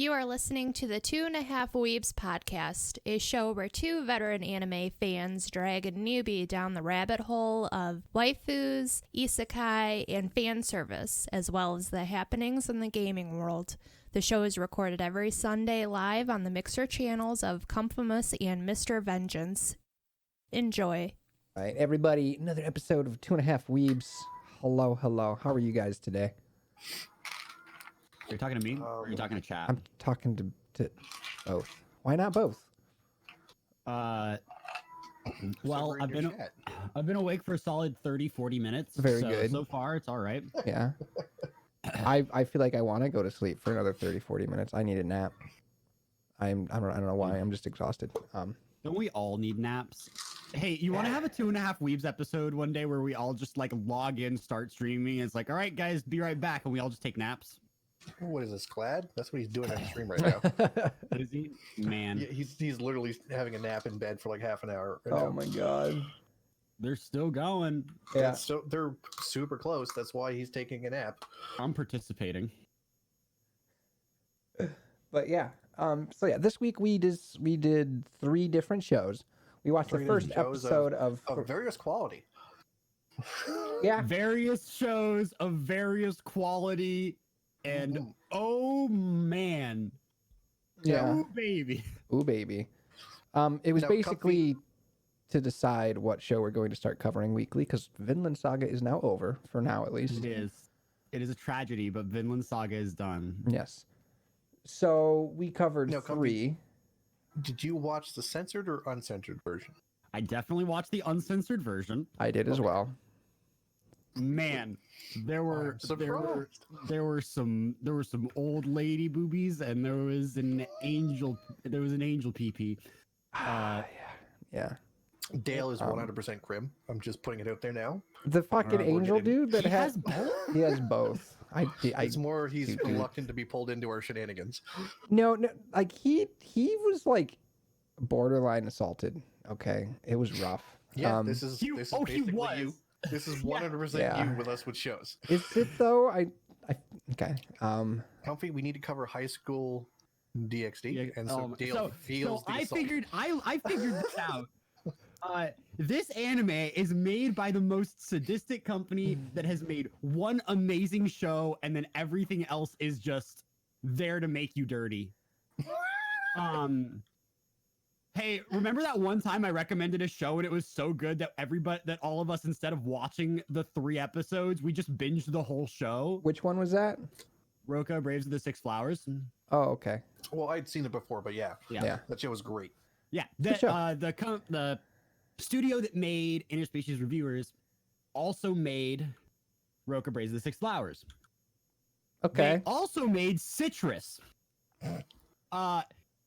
You are listening to the 2.5 Weebs podcast, a show where two veteran anime fans drag a newbie down the rabbit hole of waifus, isekai, and fan service, as well as the happenings in the gaming world. The show is recorded every Sunday live on the Mixer channels of Comfimus and Mr. Vengeance. Enjoy. All right, everybody, another episode of 2.5 Weebs. Hello, hello. How are you guys today? Are you talking to me or are you talking to chat? I'm talking to both. Why not both? Well, I've been awake for a solid 30-40 minutes. Very good. So far, it's all right. Yeah. I feel like I want to go to sleep for another 30-40 minutes. I need a nap. I don't know why. I'm just exhausted. Don't we all need naps? Hey, you want to have a 2.5 Weebs episode one day where we all just like log in, start streaming? It's like, all right, guys, be right back, and we all just take naps. What is this, Glad? That's what he's doing on the stream right now. Is he? Man. Yeah, he's literally having a nap in bed for like half an hour. Right Oh now. my god. They're still going. Yeah. So they're super close. That's why he's taking a nap. I'm participating. But yeah. So yeah, this week we did 3 different shows. We watched the first episode of various quality. Yeah. Various shows of various quality. And oh man, Yeah. ooh baby, Ooh baby. It was Now, basically to decide what show we're going to start covering weekly because Vinland Saga is now over for now at least. it is a tragedy, but Vinland Saga is done. Yes. So we covered Now, 3. Did you watch the censored or uncensored version? I definitely watched the uncensored version. I did as well. Man, there were some old lady boobies, and there was an angel pee. Yeah. Dale is 100% Crim. I'm just putting it out there now. The fucking angel dude that has he has both. It's more he's dude. reluctant to be pulled into our shenanigans. No, like he was like borderline assaulted. Okay, it was rough. Yeah, this is he basically was. you. This is 100% you with us with shows. Is it though? Okay. Comfy, we need to cover high school DxD, Yeah, and so Dale feels the I assault. I figured this out. This anime is made by the most sadistic company that has made one amazing show, and then everything else is just there to make you dirty. Hey, remember that one time I recommended a show and it was so good that all of us, instead of watching the 3 episodes, we just binged the whole show? Which one was that? Roka Braves of the Six Flowers. Oh, okay. Well, I'd seen it before, but yeah, that show was great. Yeah, Good show. the studio that made Interspecies Reviewers also made Roka Braves of the Six Flowers. Okay. They also made Citrus.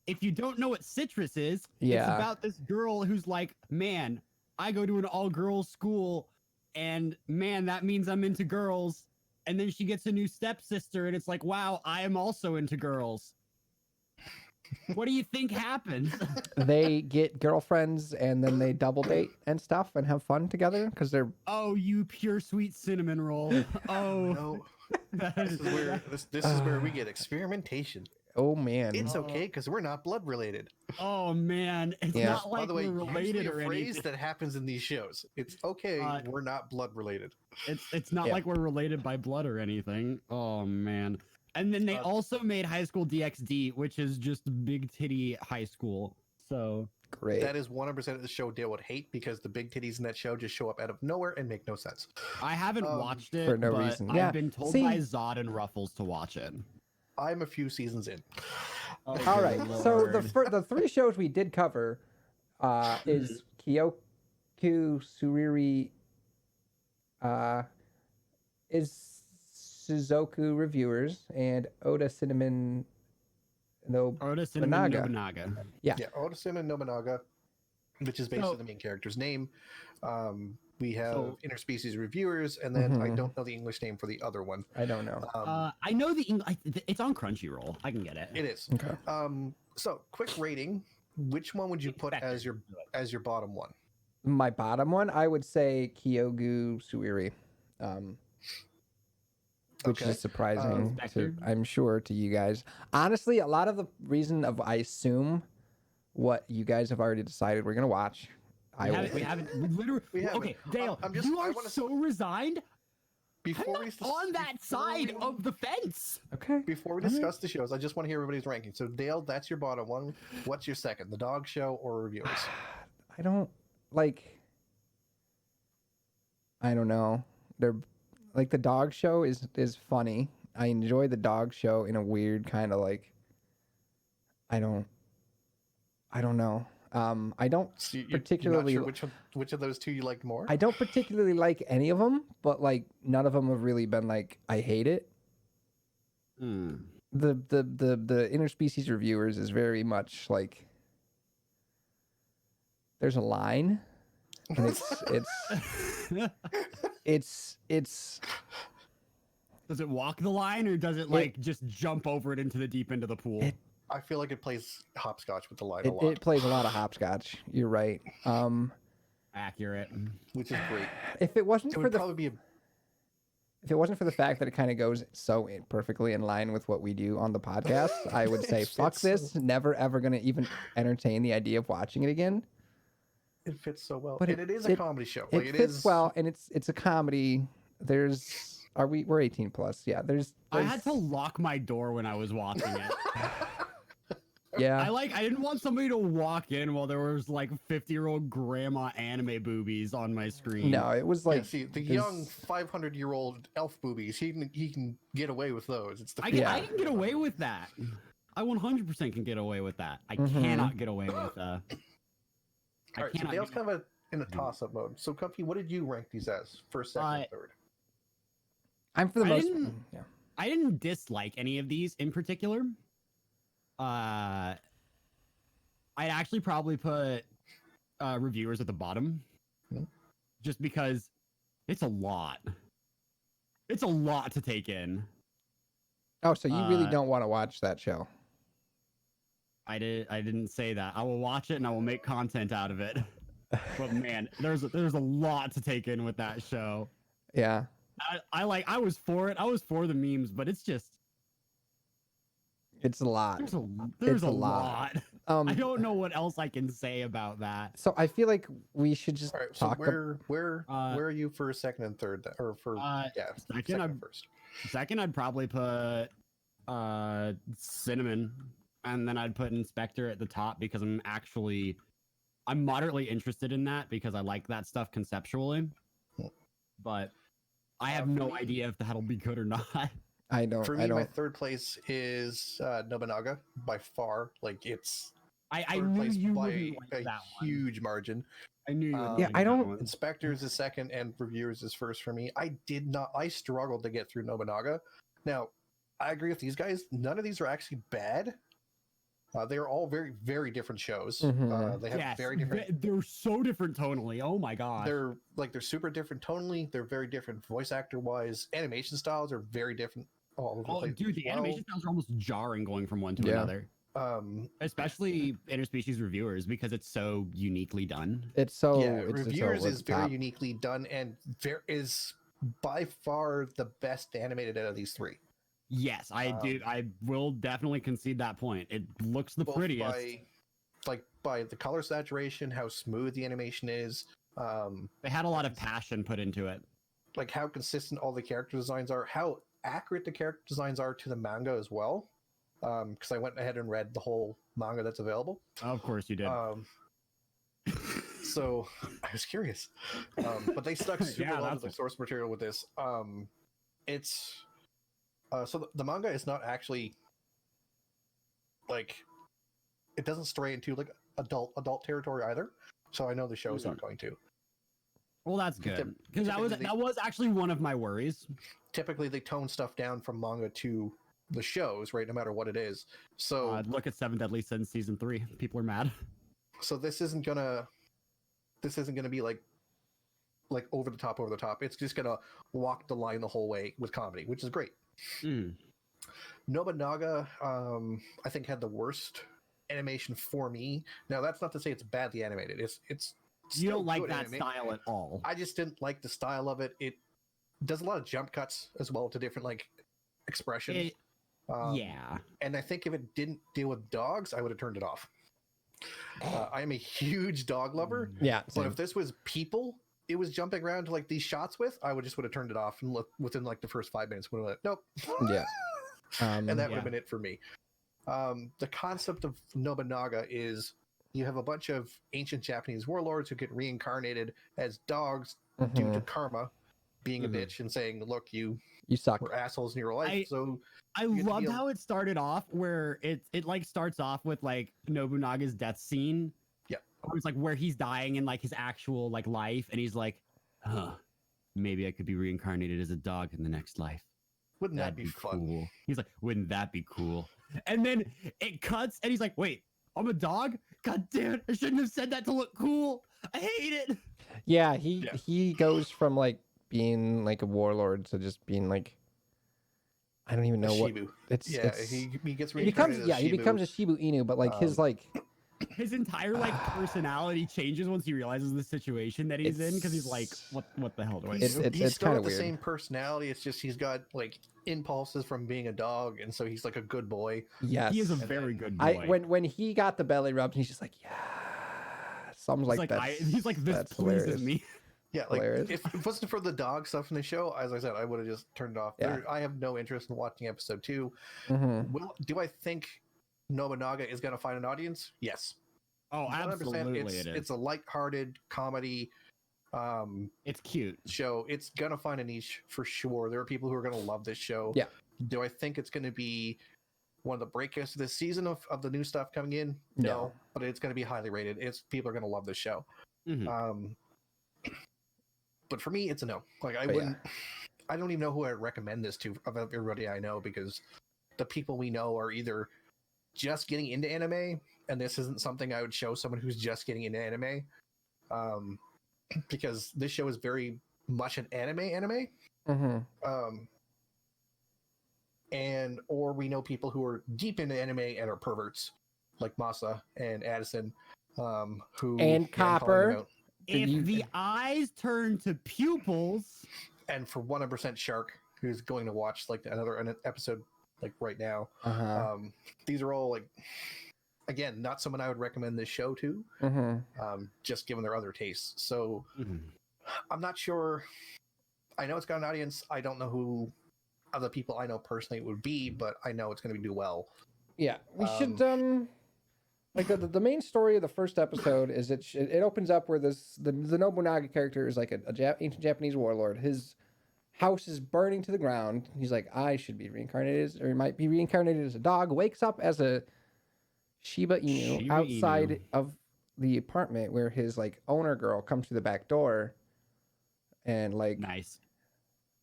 If you don't know what Citrus is, it's about this girl who's like, man, I go to an all-girls school, and man, that means I'm into girls. And then she gets a new stepsister, and it's like, wow, I am also into girls. What do you think happens? They get girlfriends and then they double date and stuff and have fun together because they're. Oh, you pure sweet cinnamon roll. Oh, No, this is where we get experimentation. Oh man. It's okay because we're not blood related. Oh man, it's Yeah. not like By the way, we're related usually or a phrase anything. that happens in these shows. It's okay, we're not blood related. It's not like we're related by blood or anything. Oh man. And then they also made High School DxD, which is just big titty high school. So Great. That is 100% of the show Dale would hate because the big titties in that show just show up out of nowhere and make no sense. I haven't watched it for no but reason. I've Yeah. been told See- by Zod and Ruffles to watch it. I'm a few seasons in. Oh, All right. good So lord. the 3 shows we did cover is Kyoku Suriri, is Suzoku Reviewers, and Oda Cinnamon Oda Cinnamon Nobunaga. Nobunaga. Yeah, Oda-sama Nobunaga, which is based on the main character's name. We have interspecies reviewers, and then I don't know the English name for the other one. I don't know. I know it's on Crunchyroll. I can get it. It is. Okay. So quick rating. Which one would you put as your bottom one? My bottom one, I would say Kyogu Suiri. which Okay. is surprising Spectre? I'm sure to you guys. Honestly, a lot of the reason of I assume what you guys have already decided we're gonna watch. We haven't. We literally. We haven't. Okay, Dale, I'm just- you I are wanna- so resigned. Before I'm we not on that side of the fence. Okay. Before we discuss the shows, I just want to hear everybody's ranking. So Dale, that's your bottom one. What's your second? The dog show or reviewers? I don't like. I don't know. They're like the dog show is funny. I enjoy the dog show in a weird kind of like. I don't know. I don't So you're particularly. not sure which of those two you liked more. I don't particularly like any of them, but like none of them have really been like I hate it. The interspecies reviewers is very much like there's a line, and it's Does it walk the line or does it like just jump over it into the deep end of the pool? I feel like it plays hopscotch with the line a lot, it plays a lot of hopscotch. You're right. Accurate. which is great. If it wasn't It for would the probably be if it wasn't for the fact that it kind of goes so perfectly in line with what we do on the podcast, I would say fuck fits this. Never ever gonna even entertain the idea of watching it again. it fits so well, But and it is a comedy show. Like, It fits well, and it's a comedy. We're 18 plus? Yeah. I had to lock my door when I was watching it. Yeah. I didn't want somebody to walk in while there was like 50-year-old grandma anime boobies on my screen. No, it was like see the young 500-year-old elf boobies. He can get away with those. It's the I can get away with that. I 100% can get away with that. I cannot get away with. All right, so Dale's kind of in a toss-up mode. So, Comfy, what did you rank these as? First, second, third? I'm for the most. Yeah. I didn't dislike any of these in particular. I'd actually probably put reviewers at the bottom, just because it's a lot. It's a lot to take in. Oh, so you really don't want to watch that show? I didn't say that. I will watch it and I will make content out of it. But man, there's a lot to take in with that show. Yeah. I was for it. I was for the memes, but it's just it's a lot. There's a lot. I don't know what else I can say about that. So I feel like we should just so talk. Where are you for second and third, or for second and first? Second, I'd probably put Cinnamon, and then I'd put Inspector at the top because I'm moderately interested in that because I like that stuff conceptually, but I have no idea if that'll be good or not. I don't. For me, my third place is Nobunaga by far. Like it's I knew you by a huge margin. I knew you would. Yeah, I don't. Inspectors is second, and Reviewers is first for me. I struggled to get through Nobunaga. Now, I agree with these guys. None of these are actually bad. They're all very, very different shows. They have very different. They're so different tonally. Oh my god. They're super different tonally. They're very different voice actor wise. Animation styles are very different. Dude, the animation styles are almost jarring going from one to another. Especially interspecies reviewers because it's so uniquely done. Reviewers is very uniquely done and there is by far the best animated out of these three. Yes, I do. I will definitely concede that point. It looks the prettiest. By the color saturation, how smooth the animation is. They had a lot of passion put into it. Like how consistent all the character designs are, how accurate the character designs are to the manga as well. Because I went ahead and read the whole manga that's available. Of course you did. So I was curious. But they stuck super well to the source material with this. So the manga is not actually like it doesn't stray into like adult territory either. So I know the show is not going to. Well, that's good because that was actually one of my worries. Typically, they tone stuff down from manga to the shows, right? No matter what it is. So look at Seven Deadly Sins season 3. People are mad. So this isn't gonna be like over the top. It's just gonna walk the line the whole way with comedy, which is great. Nobunaga, I think had the worst animation for me. Now that's not to say it's badly animated. It's you don't like that style at all. I just didn't like the style of it. does a lot of jump cuts as well to different like expressions. Yeah. And I think if it didn't deal with dogs, I would have turned it off. I am a huge dog lover. Yeah, but same. if this was people it was jumping around to like these shots with, I would have turned it off and look within like the first 5 minutes would have went, nope. Yeah. And that would have been it for me. The concept of Nobunaga is you have a bunch of ancient Japanese warlords who get reincarnated as dogs due to karma, being a bitch and saying, look, you suck. were assholes in your life. I loved how it started off, where it like starts off with like Nobunaga's death scene. Yeah. It's like where he's dying in like his actual like life, and he's like, huh, maybe I could be reincarnated as a dog in the next life. Wouldn't that be fun? Cool. He's like, wouldn't that be cool? And then it cuts, and he's like, wait, I'm a dog? God damn it, I shouldn't have said that to look cool. I hate it. Yeah, he goes from like being like a warlord to just being like, I don't even know what Shibu. it's. He gets he becomes reincarnated as he becomes a Shibu Inu, but like his entire like personality changes once he realizes the situation that he's in, because he's like, what the hell do I do? He's still kind got of the weird. same personality. It's just he's got like impulses from being a dog, and so he's like a good boy. Yes, he is a very good boy. When he got the belly rubs, he's just like, yeah, something like that. He's like, this pleases me. Yeah, like if it wasn't for the dog stuff in the show, as I said, I would have just turned it off. Yeah. I have no interest in watching episode 2. Do I think Nobunaga is going to find an audience? Yes. Oh, absolutely. It's a lighthearted comedy. It's cute show. It's gonna find a niche for sure. There are people who are gonna love this show. Yeah. Do I think it's gonna be one of the breakouts of this season of the new stuff coming in? No. But it's gonna be highly rated. People are gonna love this show. But for me, it's a no. Like I wouldn't. I don't even know who I'd recommend this to of everybody I know, because the people we know are either just getting into anime, and this isn't something I would show someone who's just getting into anime, because this show is very much an anime. And or we know people who are deep into anime and are perverts, like Masa and Addison, who and Copper. If the eyes turn to pupils, and for 100% Shark, who's going to watch like another episode like right now. These are all like, again, not someone I would recommend this show to, just given their other tastes. So I'm not sure. I know it's got an audience. I don't know who other people I know personally it would be, but I know it's going to do well. Yeah, we should like the main story of the first episode is it opens up where the Nobunaga character is like a ancient Japanese warlord. His house is burning to the ground. He's like, I should be reincarnated, or he might be reincarnated as a dog. Wakes up as a Shiba Inu outside of the apartment, where his like owner girl comes through the back door and like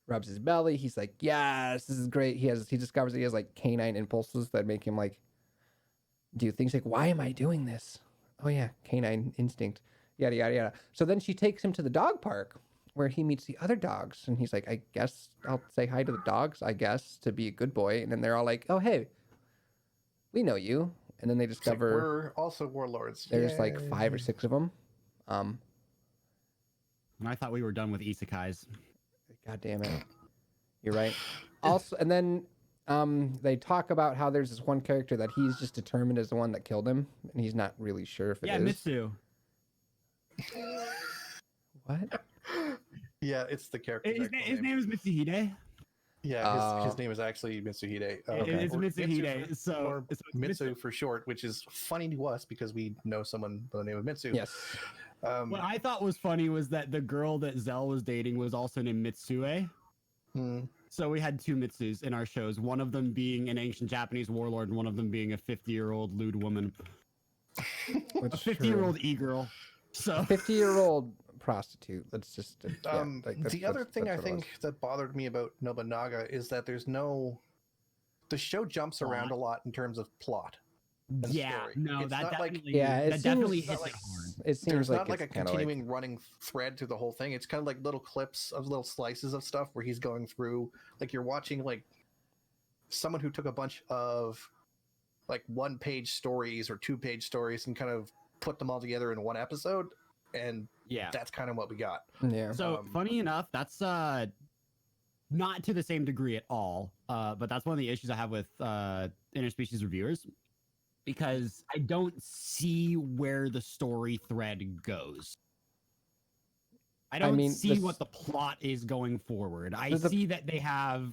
rubs his belly. He's like, yes, this is great. He discovers that he has like canine impulses that make him like do things like, why am I doing this? Oh yeah, canine instinct, yada yada yada. So then she takes him to the dog park where he meets the other dogs, and he's like, I guess I'll say hi to the dogs, I guess, to be a good boy. And then they're all like, oh hey, we know you. And then they discover like, we're also warlords. There's like 5 or 6 of them. And I thought we were done with isekais. God damn it, you're right. Also, and then they talk about how there's this one character that he's just determined as the one that killed him, and he's not really sure if it is. Mitsu. What? Yeah, it's the character. His name is Mitsuhide. Yeah, his name is actually Mitsuhide. It's Mitsuhide. So it's Mitsu for short, which is funny to us because we know someone by the name of Mitsu. Yes. What I thought was funny was that the girl that Zell was dating was also named Mitsue. So we had 2 Mitsus in our shows, one of them being an ancient Japanese warlord and one of them being a 50-year-old lewd woman. A 50-year-old e-girl. So 50-year-old prostitute. Let's just the other thing I think that bothered me about Nobunaga is that the show jumps around a lot in terms of plot. Yeah, story. No, it's that definitely, definitely hits it hard. It seems like not like a continuing running thread through the whole thing. It's kind of like little clips of little slices of stuff where he's going through, like you're watching like someone who took a bunch of like 1-page stories or 2-page stories and kind of put them all together in one episode, and that's kind of what we got. Yeah. So funny enough, that's not to the same degree at all. But that's one of the issues I have with interspecies reviewers, because I don't see where the story thread goes. I don't see what the plot is going forward. I see that they have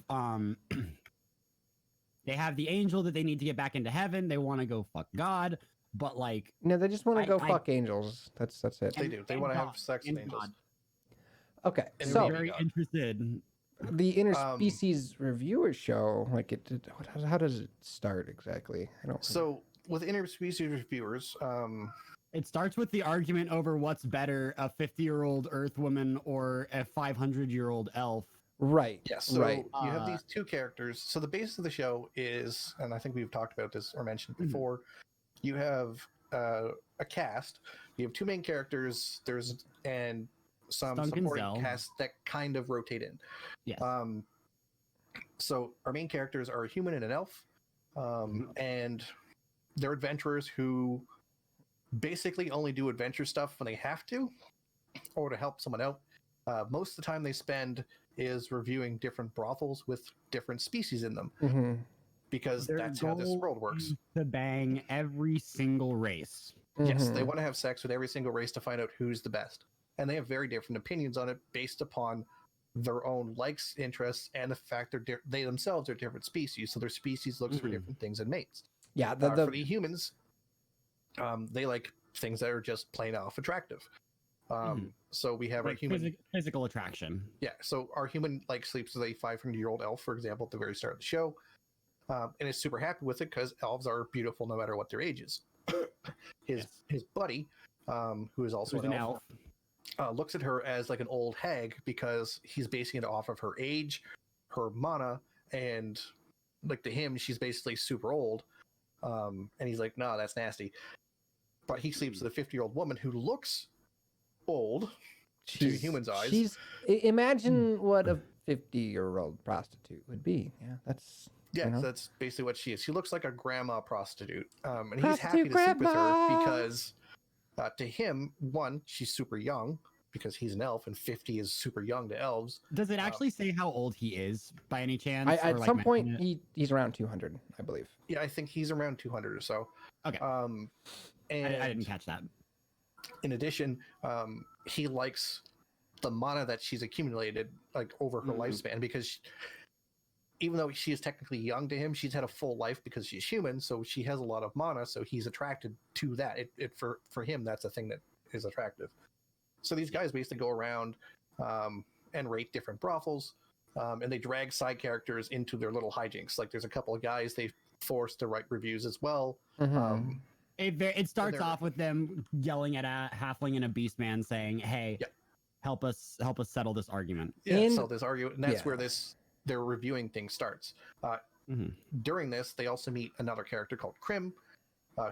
they have the angel that they need to get back into heaven. They want to go fuck God, but like no, they just want to go fuck angels. That's it. They do. They want to have sex with angels. God. Okay, And so I'm very interested. The interspecies reviewer show, like how does it start exactly? I don't. So with interspecies reviewers, it starts with the argument over what's better, a 50-year-old Earth woman or a 500-year-old elf. Right. Yes. So right. you have these two characters. So the base of the show is, and I think we've talked about this or mentioned before, you have a cast. You have two main characters. There's some supporting casts that kind of rotate in. Yes. So our main characters are a human and an elf, and they're adventurers who basically only do adventure stuff when they have to, or to help someone out. Most of the time they spend is reviewing different brothels with different species in them, because that's how this world works. To bang every single race. Yes, they want to have sex with every single race to find out who's the best. And they have very different opinions on it based upon their own likes, interests, and the fact they themselves are different species. So their species looks for different things and mates. Yeah, for the humans, they like things that are just plain off attractive. So we have like our human physical attraction. Yeah, so our human like sleeps with a 500-year-old elf, for example, at the very start of the show, and is super happy with it because elves are beautiful no matter what their age is. His buddy, who is also an elf. Looks at her as like an old hag because he's basing it off of her age, her mana, and like to him, she's basically super old. And he's like, "No, that's nasty." But he sleeps with a 50-year-old woman who looks old to humans' eyes. Imagine what a 50-year-old prostitute would be. Yeah, that's. Yeah, that's basically what she is. She looks like a grandma prostitute, and he's happy to sleep with her because. To him, one, she's super young because he's an elf, and 50 is super young to elves. Does it actually say how old he is by any chance? At some point, he's around 200, I believe. Yeah, I think he's around 200 or so. Okay. And I didn't catch that. In addition, he likes the mana that she's accumulated like over her lifespan because even though she is technically young to him, she's had a full life because she's human, so she has a lot of mana, so he's attracted to that. For him, that's a thing that is attractive. So these guys basically go around and rate different brothels, and they drag side characters into their little hijinks. Like there's a couple of guys they force to write reviews as well. It starts off with them yelling at a halfling and a beast man saying, "Hey, help us settle this argument." Yeah, settle this argument, and that's where their reviewing thing starts. During this, they also meet another character called Krim,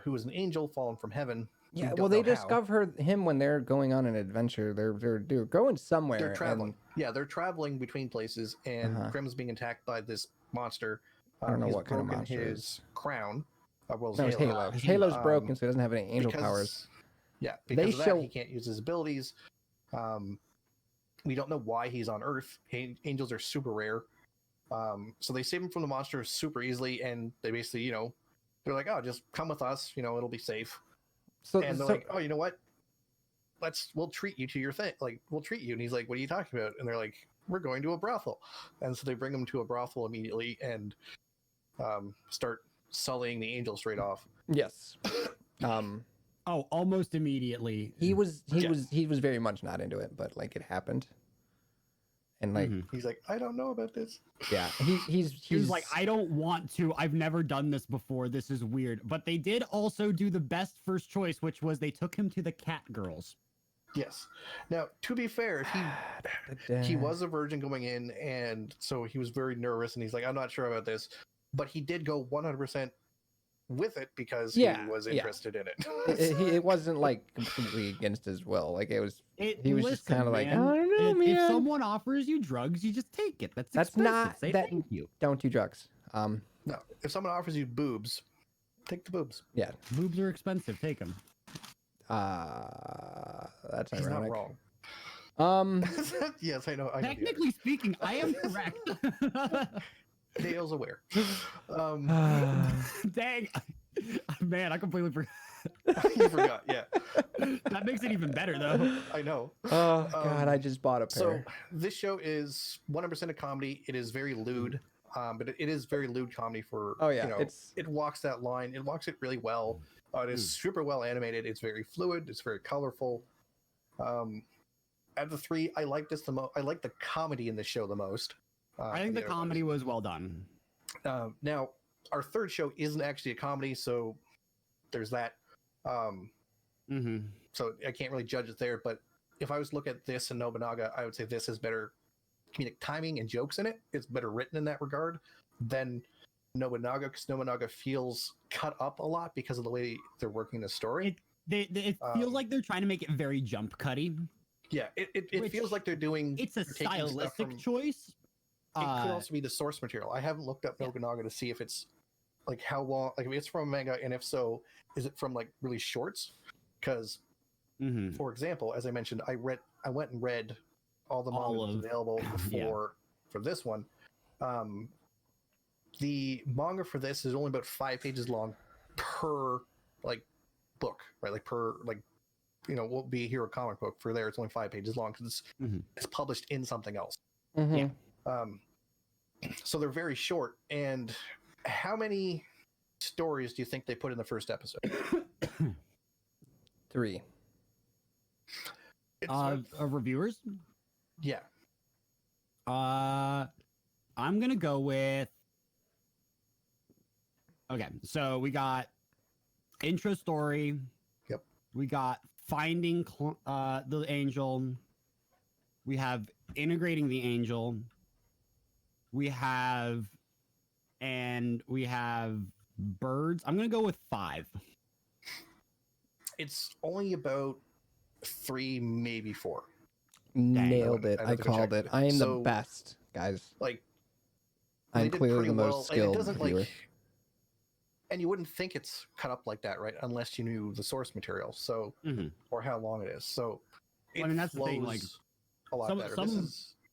who is an angel fallen from heaven. Yeah, well, they discover him when they're going on an adventure. They're going somewhere. They're traveling. They're traveling between places, and Krim's being attacked by this monster. I don't know what kind of monster. His crown. His halo. His halo's broken, so he doesn't have any angel powers. Yeah, because of that, he can't use his abilities. We don't know why he's on Earth. Angels are super rare. So they save him from the monster super easily, and they basically, they're like, "Oh, just come with us. It'll be safe." And they're like, "Oh, you know what? We'll treat you to your thing. Like, we'll treat you." And he's like, "What are you talking about?" And they're like, "We're going to a brothel." And so they bring him to a brothel immediately and start sullying the angel straight off. Yes. Almost immediately. He was very much not into it, but like it happened. And like he's like, "I don't know about this." Yeah, he was like, "I don't want to. I've never done this before. This is weird." But they did also do the best first choice, which was they took him to the cat girls. Yes. Now, to be fair, he was a virgin going in, and so he was very nervous, and he's like, "I'm not sure about this," but he did go 100% with it because he was interested in it. It wasn't like completely against his will. Like he was just kind of like, "I don't know, man." If someone offers you drugs, you just take it. That's expensive. Not Say that. Thank you. Don't do drugs. No, if someone offers you boobs, take the boobs. Yeah, boobs are expensive. Take them. That's He's ironic. not wrong. Yes, I know. Technically speaking, I am correct. Dale's aware. Dang, man, I completely forgot. You forgot, yeah. That makes it even better, though. I know. Oh God, I just bought a So pair. this show is 100% a comedy. It is very lewd, but it is very lewd comedy for. Oh, yeah, it walks that line. It walks it really well. It is super well animated. It's very fluid. It's very colorful. Out of the three, I like this the most. I like the comedy in the show the most. I think the comedy was well done. Now, our third show isn't actually a comedy, so there's that. So I can't really judge it there. But if I was to look at this and Nobunaga, I would say this has better comedic timing and jokes in it. It's better written in that regard than Nobunaga, because Nobunaga feels cut up a lot because of the way they're working the story. It feels like they're trying to make it very jump cutty. Yeah, it feels like they're doing. It's a stylistic choice. It could also be the source material. I haven't looked up Nobunaga to see if it's like how long, like if it's from a manga, and if so, is it from like really shorts? Because, for example, as I mentioned, I went and read all the manga available for this one. The manga for this is only about 5 pages long per like book, right? Like per like. What would be a hero comic book for there? It's only 5 pages long because it's published in something else. Yeah. So they're very short. And how many stories do you think they put in the first episode? 3. Of reviewers? Yeah. I'm gonna go with. Okay, so we got intro story. Yep. We got finding the angel. We have integrating the angel. We have birds. I'm gonna go with 5. It's only about 3, maybe 4. Nailed it. I called it. I am the best, guys. Like, I'm clearly the most skilled viewer. And you wouldn't think it's cut up like that, right? Unless you knew the source material, so or how long it is. So it that's the thing. Like a lot better.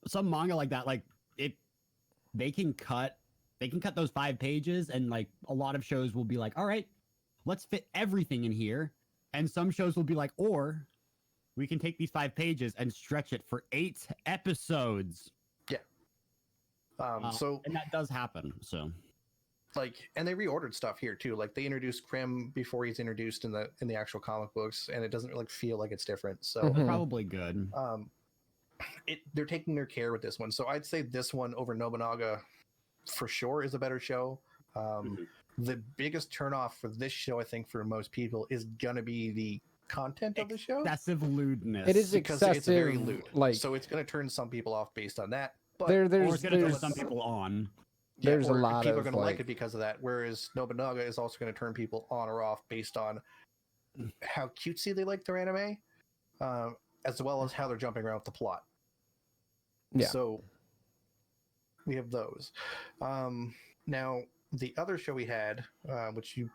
Some manga like that, like they can cut those 5 pages, and like a lot of shows will be like, all right, let's fit everything in here. And some shows will be like, or we can take these 5 pages and stretch it for 8 episodes. Yeah. And that does happen. So. Like, and they reordered stuff here too. Like they introduced Krim before he's introduced in the actual comic books, and it doesn't really feel like it's different. So probably good. They're taking their care with this one. So I'd say this one over Nobunaga for sure is a better show. The biggest turnoff for this show, I think, for most people, is gonna be the content of the show. Excessive lewdness. It is because excessive. It's very lewd. Like, so it's gonna turn some people off based on that. But or it's gonna turn some people on. There's a lot people of are going to like it because of that. Whereas Nobunaga is also going to turn people on or off based on how cutesy they like their anime, as well as how they're jumping around with the plot. Yeah. So we have those. Now the other show we had, which you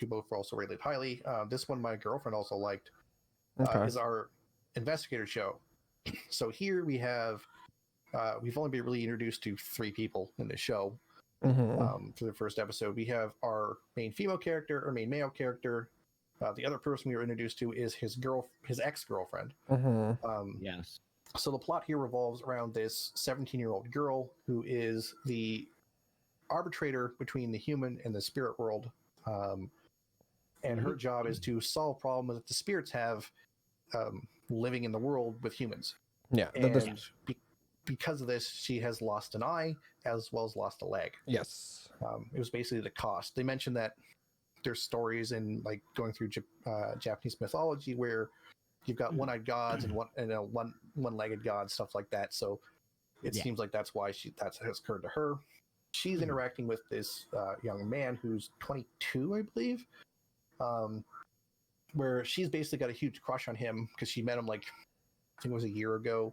both also rated highly, this one my girlfriend also liked, is our investigator show. So here we have. We've only been really introduced to 3 people in the show for the first episode. We have our main female character, our main male character. The other person we were introduced to is his ex-girlfriend. Yes. So the plot here revolves around this 17-year-old girl who is the arbitrator between the human and the spirit world. And her job is to solve problems that the spirits have living in the world with humans. Yeah. And because of this, she has lost an eye as well as lost a leg. Yes. It was basically the cost. They mentioned that there's stories in like going through Japanese mythology where you've got one-eyed gods and one-legged gods, stuff like that. So it seems like that's why that has occurred to her. She's interacting with this young man who's 22, I believe, where she's basically got a huge crush on him because she met him like I think it was a year ago.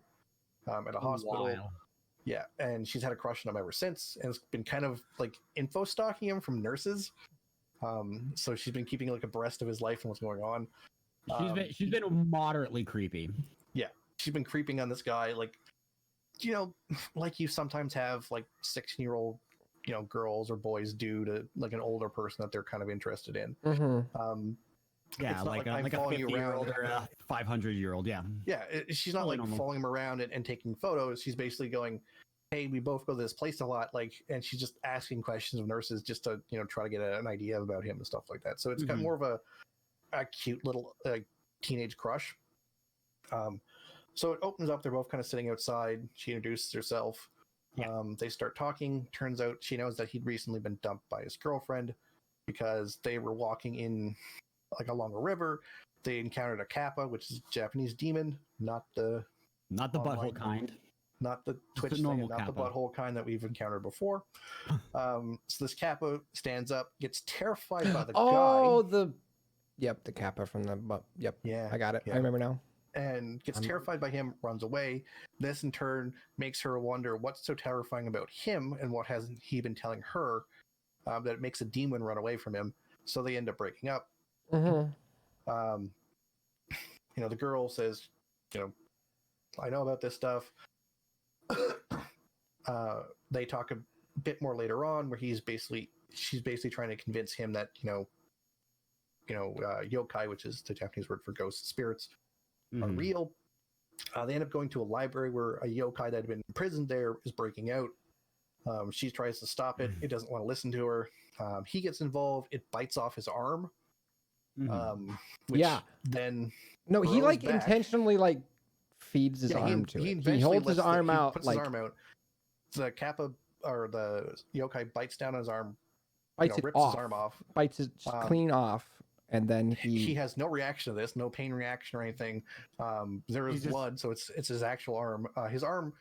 At a hospital. Wow. Yeah, and she's had a crush on him ever since, and it's been kind of like info stalking him from nurses. So she's been keeping like abreast of his life and what's going on. She's been moderately creepy. Yeah, she's been creeping on this guy, like, you know, like you sometimes have like 16-year-old, you know, girls or boys do to like an older person that they're kind of interested in. Yeah, like a 50-year-old or a 500-year-old. Yeah. Yeah, she's not Totally like normal. following him around and taking photos. She's basically going, hey, we both go to this place a lot, like, and she's just asking questions of nurses just to, you know, try to get an idea about him and stuff like that. So it's got more of a cute little teenage crush. So it opens up. They're both kind of sitting outside. She introduces herself. They start talking. Turns out she knows that he'd recently been dumped by his girlfriend because they were walking in like along a river. They encountered a kappa, which is a Japanese demon, not the butthole kind. Not the Twitch thing, not kappa. The butthole kind that we've encountered before. So this kappa stands up, gets terrified by the guy. The kappa from the Yeah, I got it. Yeah. I remember now. And gets terrified by him, runs away. This in turn makes her wonder what's so terrifying about him and what hasn't he been telling her that it makes a demon run away from him. So they end up breaking up. You know, the girl says, you know, I know about this stuff. They talk a bit more later on where she's basically trying to convince him that, you know, yokai, which is the Japanese word for ghosts, spirits, are real. They end up going to a library where a yokai that had been imprisoned there is breaking out. She tries to stop it. It doesn't want to listen to her. He gets involved. It bites off his arm. Then he like back. Intentionally like feeds his arm to it. He holds his arm out. Puts his arm out. The kappa or the yokai bites down on his arm. Bites rips his arm off. Bites it clean off. And then he has no reaction to this, no pain reaction or anything. There is blood, so it's his actual arm. His arm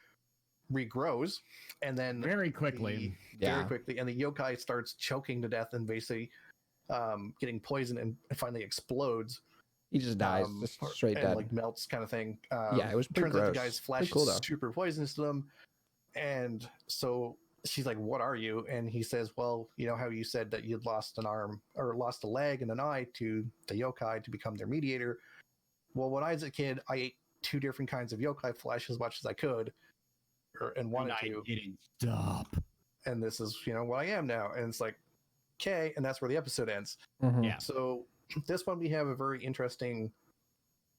regrows, and then very quickly, and the yokai starts choking to death and basically getting poisoned and finally explodes. He just dies, just straight dead, like melts, kind of thing. It was pretty turns gross. out the guy's flesh is super poisonous to them, and so she's like, what are you? And he says, well, you know how you said that you'd lost an arm or lost a leg and an eye to the yokai to become their mediator. Well, when I was a kid, I ate 2 different kinds of yokai flesh as much as I could and wanted to. Didn't stop. And this is, you know, what I am now. And it's like, okay. And that's where the episode ends. Yeah. So this one, we have a very interesting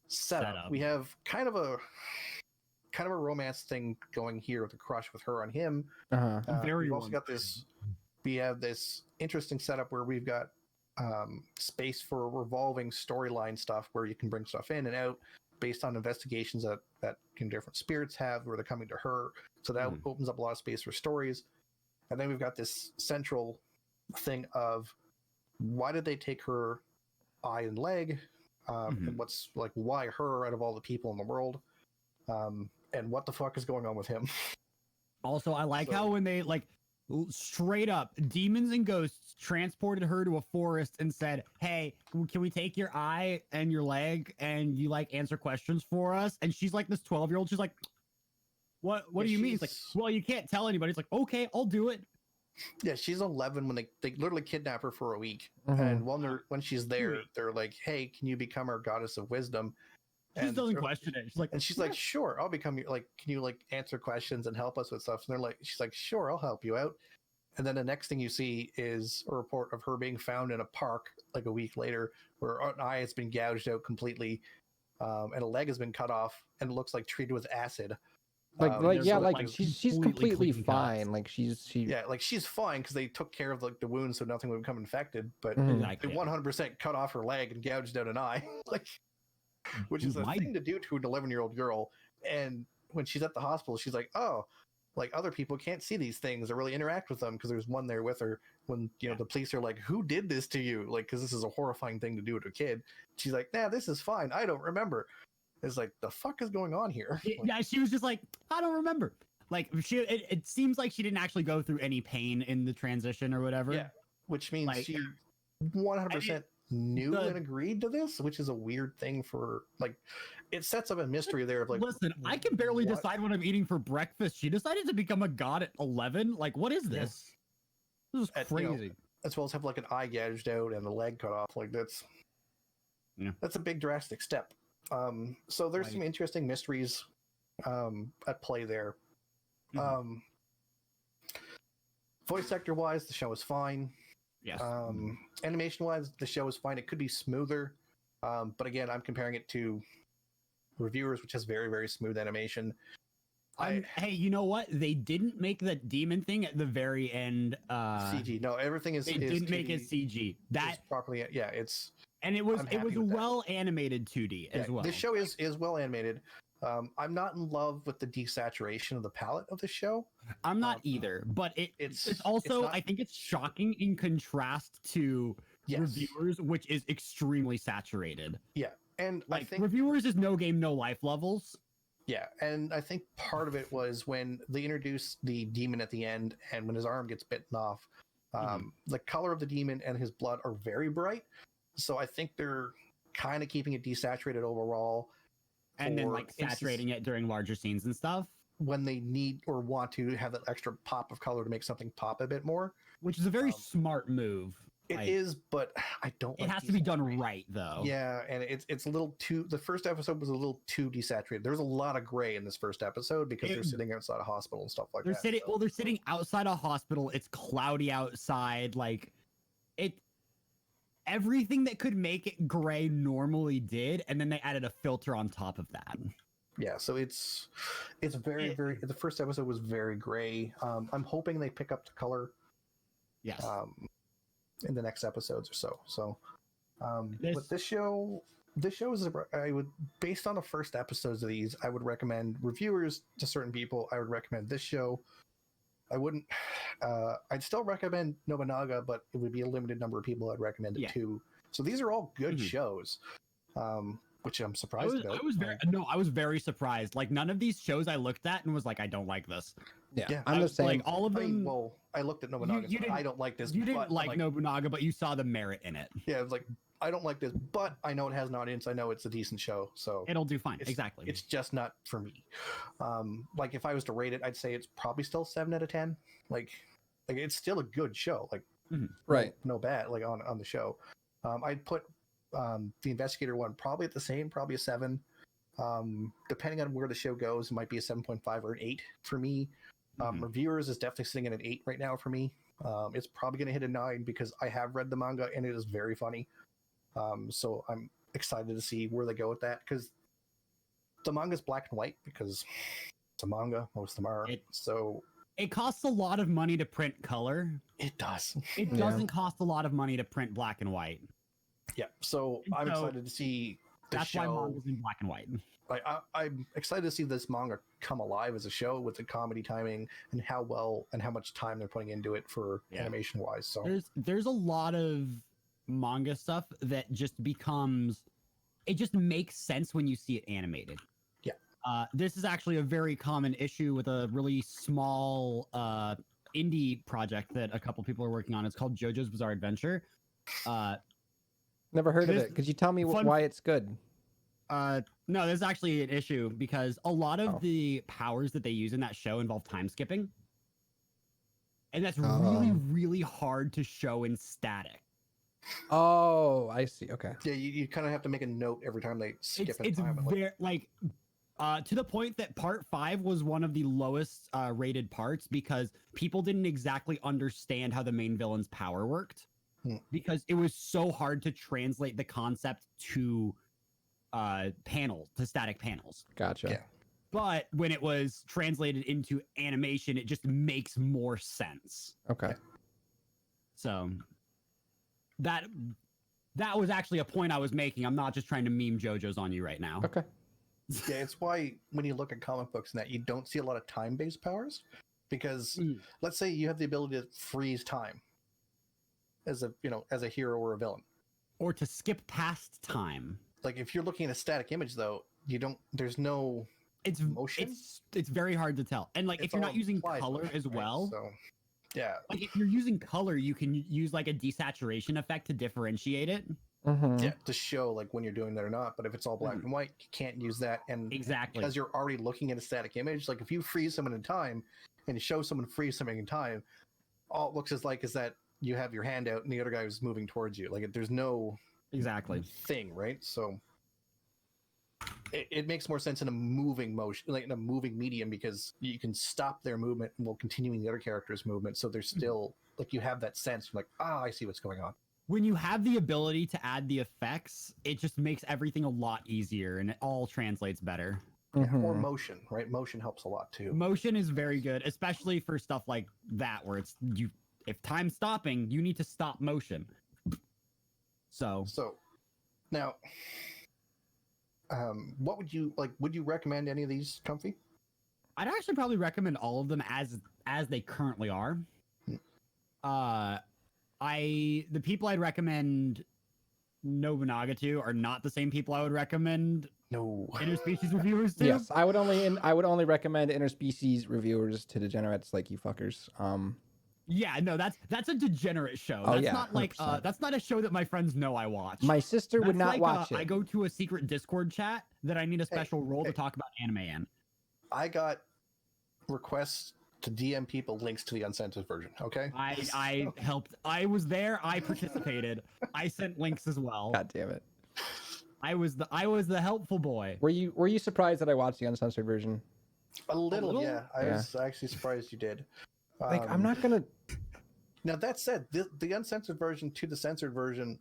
setup. We have kind of a romance thing going here with a crush with her on him. We've also got this. We have this interesting setup where we've got space for revolving storyline stuff where you can bring stuff in and out based on investigations that different spirits have where they're coming to her. So that opens up a lot of space for stories. And then we've got this central thing of why did they take her eye and leg? And what's like, why her out of all the people in the world? And what the fuck is going on with him? Also, I like how when they like straight up demons and ghosts transported her to a forest and said, hey, can we take your eye and your leg and you like answer questions for us? And she's like this 12-year-old. She's like, what do you mean? It's like, well, you can't tell anybody. It's like, okay, I'll do it. Yeah, she's 11 when they literally kidnap her for a week. And when she's there, they're like, hey, can you become our goddess of wisdom? She doesn't question it. She's like, sure, I'll become your, like, can you like answer questions and help us with stuff? And she's like, sure, I'll help you out. And then the next thing you see is a report of her being found in a park like a week later, where an eye has been gouged out completely, and a leg has been cut off, and it looks like treated with acid. She's completely fine. Like she's fine because they took care of like the wound so nothing would become infected. But they 100% cut off her leg and gouged out an eye, like. Which is a thing to do to an 11-year-old girl. And when she's at the hospital, she's like, oh, like other people can't see these things or really interact with them because there's one there with her when, you know, the police are like, who did this to you? Like, because this is a horrifying thing to do to a kid. She's like, nah, this is fine. I don't remember. It's like, the fuck is going on here? Yeah, she was just like, I don't remember. Like, it seems like she didn't actually go through any pain in the transition or whatever. Yeah, which means she 100% knew and agreed to this, which is a weird thing for, like, it sets up a mystery there of like, listen, I can barely decide what I'm eating for breakfast. She decided to become a god at 11. Like, what is this? This is crazy. You know, as well as have like an eye gouged out and a leg cut off. Like that's a big drastic step. So there's some interesting mysteries at play there. Mhm. Voice actor wise, the show is fine. Yes. Animation wise, the show is fine. It could be smoother, but again, I'm comparing it to Reviewers, which has very, very smooth animation. Hey, you know what? They didn't make the demon thing at the very end. CG. No, everything is. They didn't make it CG. That properly. Yeah, it's. And it was well animated 2D as well. This show is well animated. I'm not in love with the desaturation of the palette of the show. I'm not either, but it's also I think it's shocking in contrast to Reviewers, which is extremely saturated. Yeah, and like I think Reviewers is no game, no life levels. Yeah, and I think part of it was when they introduced the demon at the end, and when his arm gets bitten off, the color of the demon and his blood are very bright. So I think they're kind of keeping it desaturated overall, and then like saturating it during larger scenes and stuff when they need or want to have that extra pop of color to make something pop a bit more, which is a very smart move. It is, but I don't. It has to be done right, though. Yeah, and it's a little too. The first episode was a little too desaturated. There's a lot of gray in this first episode because they're sitting outside a hospital and stuff like that. They're sitting outside a hospital. It's cloudy outside. Like it, everything that could make it gray normally did, and then they added a filter on top of that. Yeah, so it's very. The first episode was very gray. I'm hoping they pick up the color. Yes. In the next episodes or so. But this show is based on the first episodes of these, I would recommend Reviewers to certain people. I would recommend this show. I wouldn't. I'd still recommend Nobunaga, but it would be a limited number of people I'd recommend it to. So these are all good shows, which I'm surprised about. I was very surprised. Like none of these shows I looked at and was like, I don't like this. Yeah, I'm the same. Like all of them. I looked at Nobunaga. I don't like this. You didn't like Nobunaga, but you saw the merit in it. Yeah, it was like I don't like this, but I know it has an audience. I know it's a decent show, so it'll do fine. Exactly. It's just not for me. Like if I was to rate it, I'd say it's probably still 7 out of 10. Like it's still a good show. Like right, no bad. Like on the show, I'd put the Investigator one probably at the same, probably a 7. Depending on where the show goes, it might be a 7.5 or an 8 for me. Reviewers is definitely sitting at an 8 right now for me. It's probably going to hit a 9 because I have read the manga and it is very funny. So I'm excited to see where they go with that because the manga is black and white because it's a manga. Most of them are. So it costs a lot of money to print color. It does. It doesn't cost a lot of money to print black and white. Yeah. So I'm excited to see the show. That's why manga's in black and white. Like I'm excited to see this manga come alive as a show with the comedy timing and how well and how much time they're putting into it for animation wise. So there's a lot of manga stuff that just makes sense when you see it animated. Yeah. This is actually a very common issue with a really small indie project that a couple people are working on. It's called JoJo's Bizarre Adventure. Never heard of it. Could you tell me why it's good? No, there's actually an issue because a lot of the powers that they use in that show involve time skipping. And that's really, really hard to show in static. Oh, I see. Okay. Yeah, you kind of have to make a note every time they skip it's time. To the point that part 5 was one of the lowest rated parts because people didn't exactly understand how the main villain's power worked. Because it was so hard to translate the concept to static panels. Gotcha. Yeah. But when it was translated into animation, it just makes more sense. Okay. So that was actually a point I was making. I'm not just trying to meme JoJo's on you right now. Okay. Yeah, it's why when you look at comic books and that you don't see a lot of time-based powers because let's say you have the ability to freeze time as a hero or a villain, or to skip past time. Like if you're looking at a static image though, there's no motion. It's very hard to tell. And like if you're not using color as well. So yeah. Like if you're using color, you can use like a desaturation effect to differentiate it. Yeah, to show like when you're doing that or not. But if it's all black and white, you can't use that. And exactly because you're already looking at a static image, like if you freeze someone in time and you show someone freeze something in time, all it looks is that you have your hand out and the other guy is moving towards you. Like there's no thing, right? So it makes more sense in a moving motion, like in a moving medium, because you can stop their movement while continuing the other character's movement. So they're still like, you have that sense like, I see what's going on. When you have the ability to add the effects, it just makes everything a lot easier and it all translates better. Or motion, right? Motion helps a lot too. Motion is very good, especially for stuff like that where it's if time's stopping, you need to stop motion. So now, what would you like? Would you recommend any of these, Comfy? I'd actually probably recommend all of them as they currently are. The people I'd recommend Nobunaga to are not the same people I would recommend interspecies reviewers to. Yes, I would only recommend interspecies reviewers to degenerates like you fuckers. Yeah, no, that's a degenerate show. Oh, That's yeah, not like 100%. that's not a show that my friends know I watch. My sister would That's not like, watch it. I go to a secret Discord chat that I need a special role to talk about anime in. I got requests to DM people links to the uncensored version. Okay. I helped. I was there. I participated. I sent links as well. God damn it. I was the helpful boy. Were you surprised that I watched the uncensored version? A little? Yeah. I Yeah. was actually surprised you did. Like, I'm not gonna. Now that said, the uncensored version to the censored version,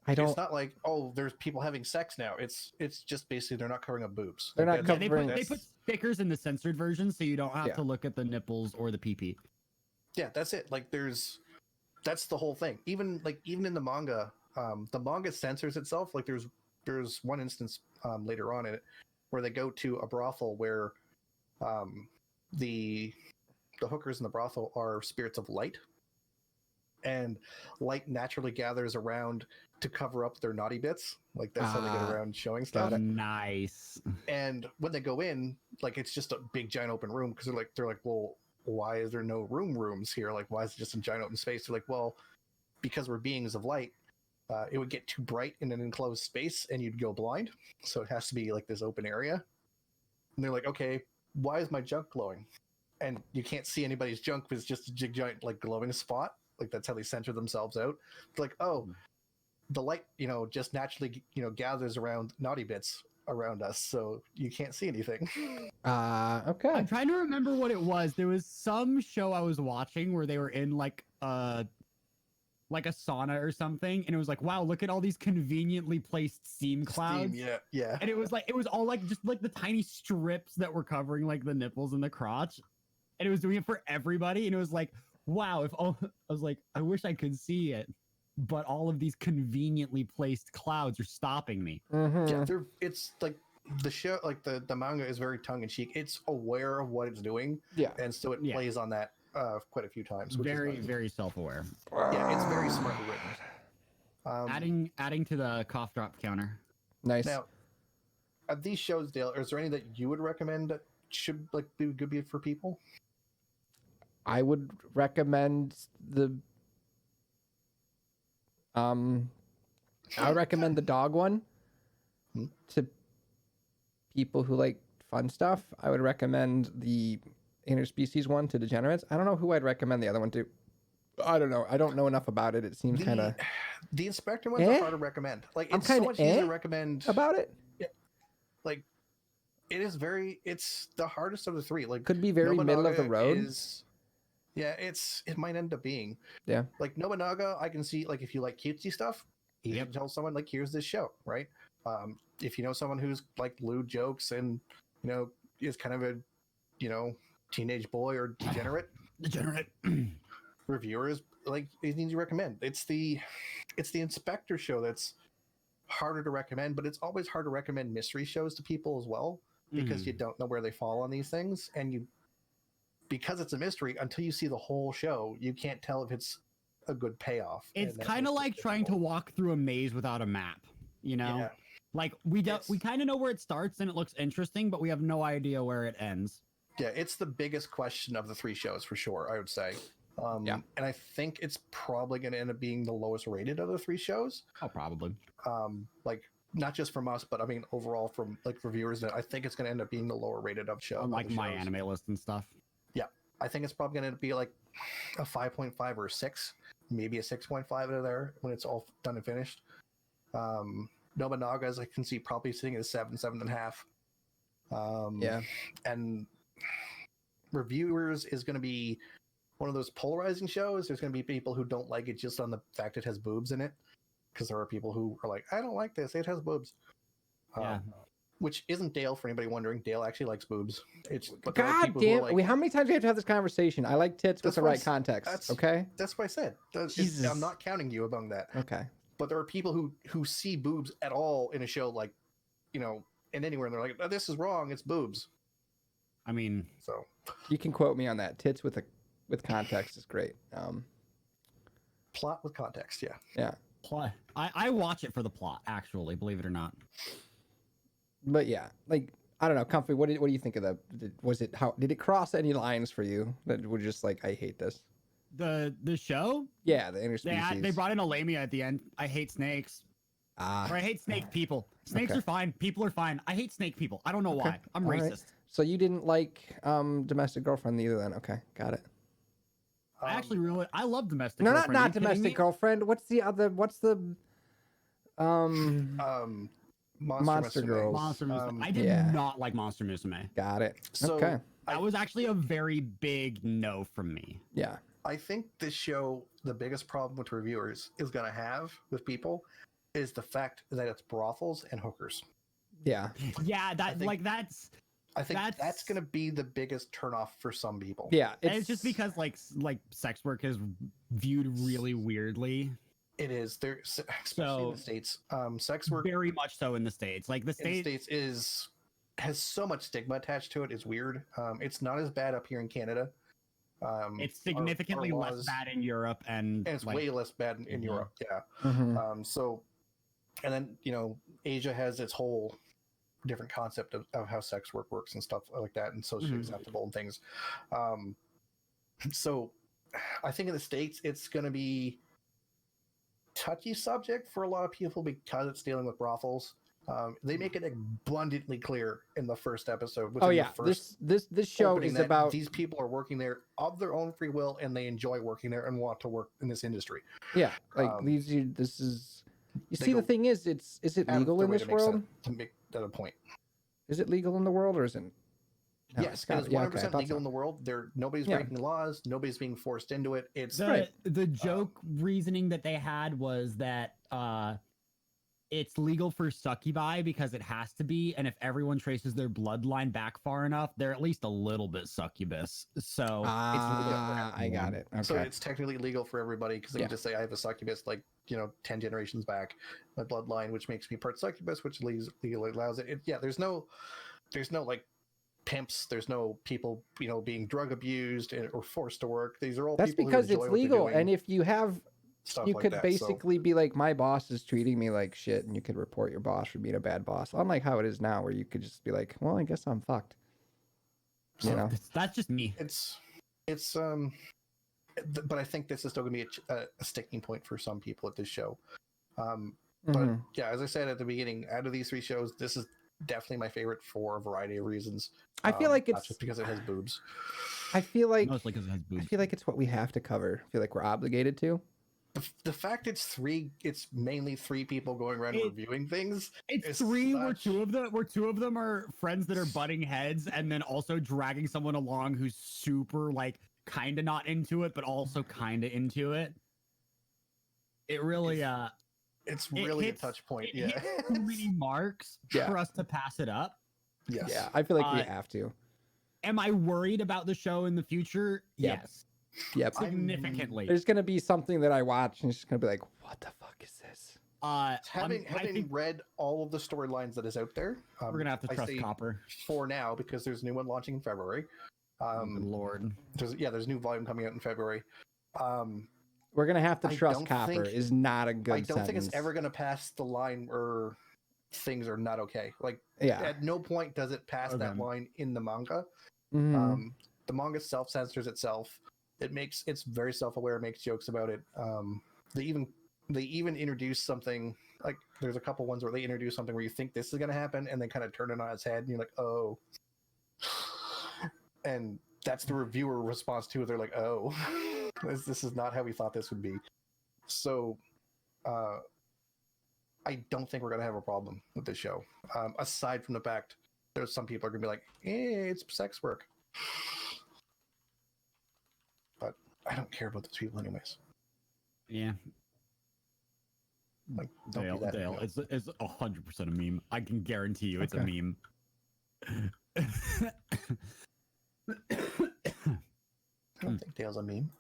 It's not like, oh, there's people having sex now. It's just basically they're not covering up boobs. They're not Yeah, covering. they put stickers in the censored version, so you don't have to look at the nipples or the pee-pee. Yeah, that's it. Like, that's the whole thing. Even in the manga censors itself. Like, there's one instance later on in it where they go to a brothel where the hookers in the brothel are spirits of light, and light naturally gathers around to cover up their naughty bits. Like, that's how they get around showing stuff. Nice. And when they go in, like, it's just a big giant open room, because they're like, well, why is there no rooms here? Like, why is it just a giant open space? They're like, well, because we're beings of light, it would get too bright in an enclosed space and you'd go blind. So it has to be like this open area. And they're like, okay, why is my junk glowing? And you can't see anybody's junk because it's just a giant, like, glowing spot. Like, that's how they center themselves out. It's like, oh, the light, just naturally, gathers around naughty bits around us, so you can't see anything. Okay. I'm trying to remember what it was. There was some show I was watching where they were in like a sauna or something, and it was like, wow, look at all these conveniently placed steam clouds. Yeah. And it was all like just like the tiny strips that were covering like the nipples and the crotch, and it was doing it for everybody. And it was like, wow, I was like, I wish I could see it, but all of these conveniently placed clouds are stopping me. Yeah, it's like the show, like the manga is very tongue in cheek. It's aware of what it's doing. Yeah. And so it plays on that quite a few times. Which Very, is nice. very self-aware. Yeah, it's very smartly written. Adding to the cough drop counter. Nice. Now, of these shows, Dale, is there any that you would recommend that should like be good for people? I would recommend the dog one to people who like fun stuff. I would recommend the interspecies one to degenerates. I don't know who I'd recommend the other one to. I don't know. I don't know enough about it. It seems kind of the inspector ones are hard to recommend. Like, it's so much easier to recommend about it. Yeah, like it's the hardest of the three. Like, could be very middle of the road. It might end up being. Yeah. Like Nobunaga, I can see, like, if you like cutesy stuff, you can tell someone, like, here's this show, right? If you know someone who's like lewd jokes and, is kind of a, teenage boy or degenerate reviewers, like, it needs to recommend. It's the inspector show that's harder to recommend, but it's always hard to recommend mystery shows to people as well, because you don't know where they fall on these things, and because it's a mystery, until you see the whole show, you can't tell if it's a good payoff. It's kind of like trying to walk through a maze without a map, Yeah. Like, we kind of know where it starts and it looks interesting, but we have no idea where it ends. Yeah, it's the biggest question of the three shows for sure, I would say. And I think it's probably going to end up being the lowest rated of the three shows. Oh, probably. Like, not just from us, but I mean overall from like reviewers. I think it's going to end up being the lower rated of show. Like my anime list and stuff. Yeah, I think it's probably going to be like a 5.5 or a 6, maybe a 6.5 out of there when it's all done and finished. Nobunaga's I can see probably sitting at a 7.5. Yeah. And reviewers is going to be one of those polarizing shows. There's going to be people who don't like it just on the fact it has boobs in it, because there are people who are like, I don't like this, it has boobs. Yeah. Which isn't Dale, for anybody wondering. Dale actually likes boobs. But God damn! like, how many times do we have to have this conversation? I like tits with the right context. That's okay. That's what I said. Jesus. I'm not counting you among that. Okay. But there are people who see boobs at all in a show, like, you know, and anywhere, and they're like, oh, this is wrong. It's boobs. I mean, so you can quote me on that. Tits with context is great. Plot with context, yeah. Yeah. plot. I watch it for the plot, actually, believe it or not. But yeah, like, I don't know, Comfy, what do you think of did it cross any lines for you that were just like, I hate this? The show? Yeah, the interspecies. They brought in a Lamia at the end. I hate snakes. Or I hate snake people. Snakes are fine. People are fine. I hate snake people. I don't know why. I'm racist. Right. So you didn't like Domestic Girlfriend either then? Okay, got it. I actually I love Domestic Girlfriend. Not Domestic Girlfriend. What's the Monster Girls. Monster Musume. I did not like Monster Musume. Got it. So okay. That was actually a very big no from me. Yeah. I think this show, the biggest problem with reviewers is going to have with people is the fact that it's brothels and hookers. Yeah. Yeah, I think that's going to be the biggest turnoff for some people. Yeah. It's just because like sex work is viewed really weirdly. It is there, especially in the States. Sex work very much so in the States. Like the States has so much stigma attached to it. It's weird. It's not as bad up here in Canada. It's significantly less bad in Europe, and it's way less bad in Europe. Yeah. Mm-hmm. So, and then Asia has its whole different concept of how sex work works and stuff like that, and socially acceptable and things. So, I think in the States it's going to be touchy subject for a lot of people because it's dealing with brothels. They make it abundantly clear in the first episode. This show is about these people are working there of their own free will, and they enjoy working there and want to work in this industry. Yeah, like this is. You see, the thing is it legal in this world? To make that a point, is it legal in the world or isn't? No, yes, it is 100% legal in the world. Nobody's breaking laws. Nobody's being forced into it. It's the joke reasoning that they had was that it's legal for succubi because it has to be, and if everyone traces their bloodline back far enough, they're at least a little bit succubus. So I got it. Okay. So it's technically legal for everybody because they can just say I have a succubus 10 generations back, my bloodline, which makes me part succubus, which legally allows it. There's no like pimps. There's no people being drug abused or forced to work. These are all that's people because it's legal, and if you have. You could basically be like, my boss is treating me like shit, and you could report your boss for being a bad boss. Unlike how it is now, where you could just be like, well, I guess I'm fucked. That's just me. But I think this is still going to be a sticking point for some people at this show. But yeah, as I said at the beginning, out of these three shows, this is definitely my favorite for a variety of reasons. I feel like it's not just because it has boobs. I feel like mostly because it has boobs. I feel like it's what we have to cover. I feel like we're obligated to. The fact it's mainly three people going around reviewing things. It's three where two of them are friends that are butting heads, and then also dragging someone along who's super kind of not into it, but also kind of into it. It really it's really a touch point. It hits too many marks for us to pass it up. Yes. Yeah, I feel like we have to. Am I worried about the show in the future? Yep. Yes. Yep. Significantly. There's gonna be something that I watch and it's just gonna be like, what the fuck is this? Having read all of the storylines that is out there, we're gonna have to trust Copper for now because there's a new one launching in February. Lord, there's a new volume coming out in February. We're gonna have to trust Copper is not a good. I don't think it's ever gonna pass the line where things are not okay. At no point does it pass that line in the manga. The manga self-censors itself. It's very self-aware, makes jokes about it. They even introduce something like there's a couple ones where they introduce something where you think this is going to happen and then kind of turn it on its head and you're like, oh. And that's the reviewer response to it. They're like, oh, this is not how we thought this would be. So I don't think we're going to have a problem with this show. Aside from the fact there's some people are gonna be like, it's sex work. But I don't care about those people anyways. Yeah. Like, don't be that. Dale, it's 100% a meme. I can guarantee you it's a meme. I don't think Dale's a meme.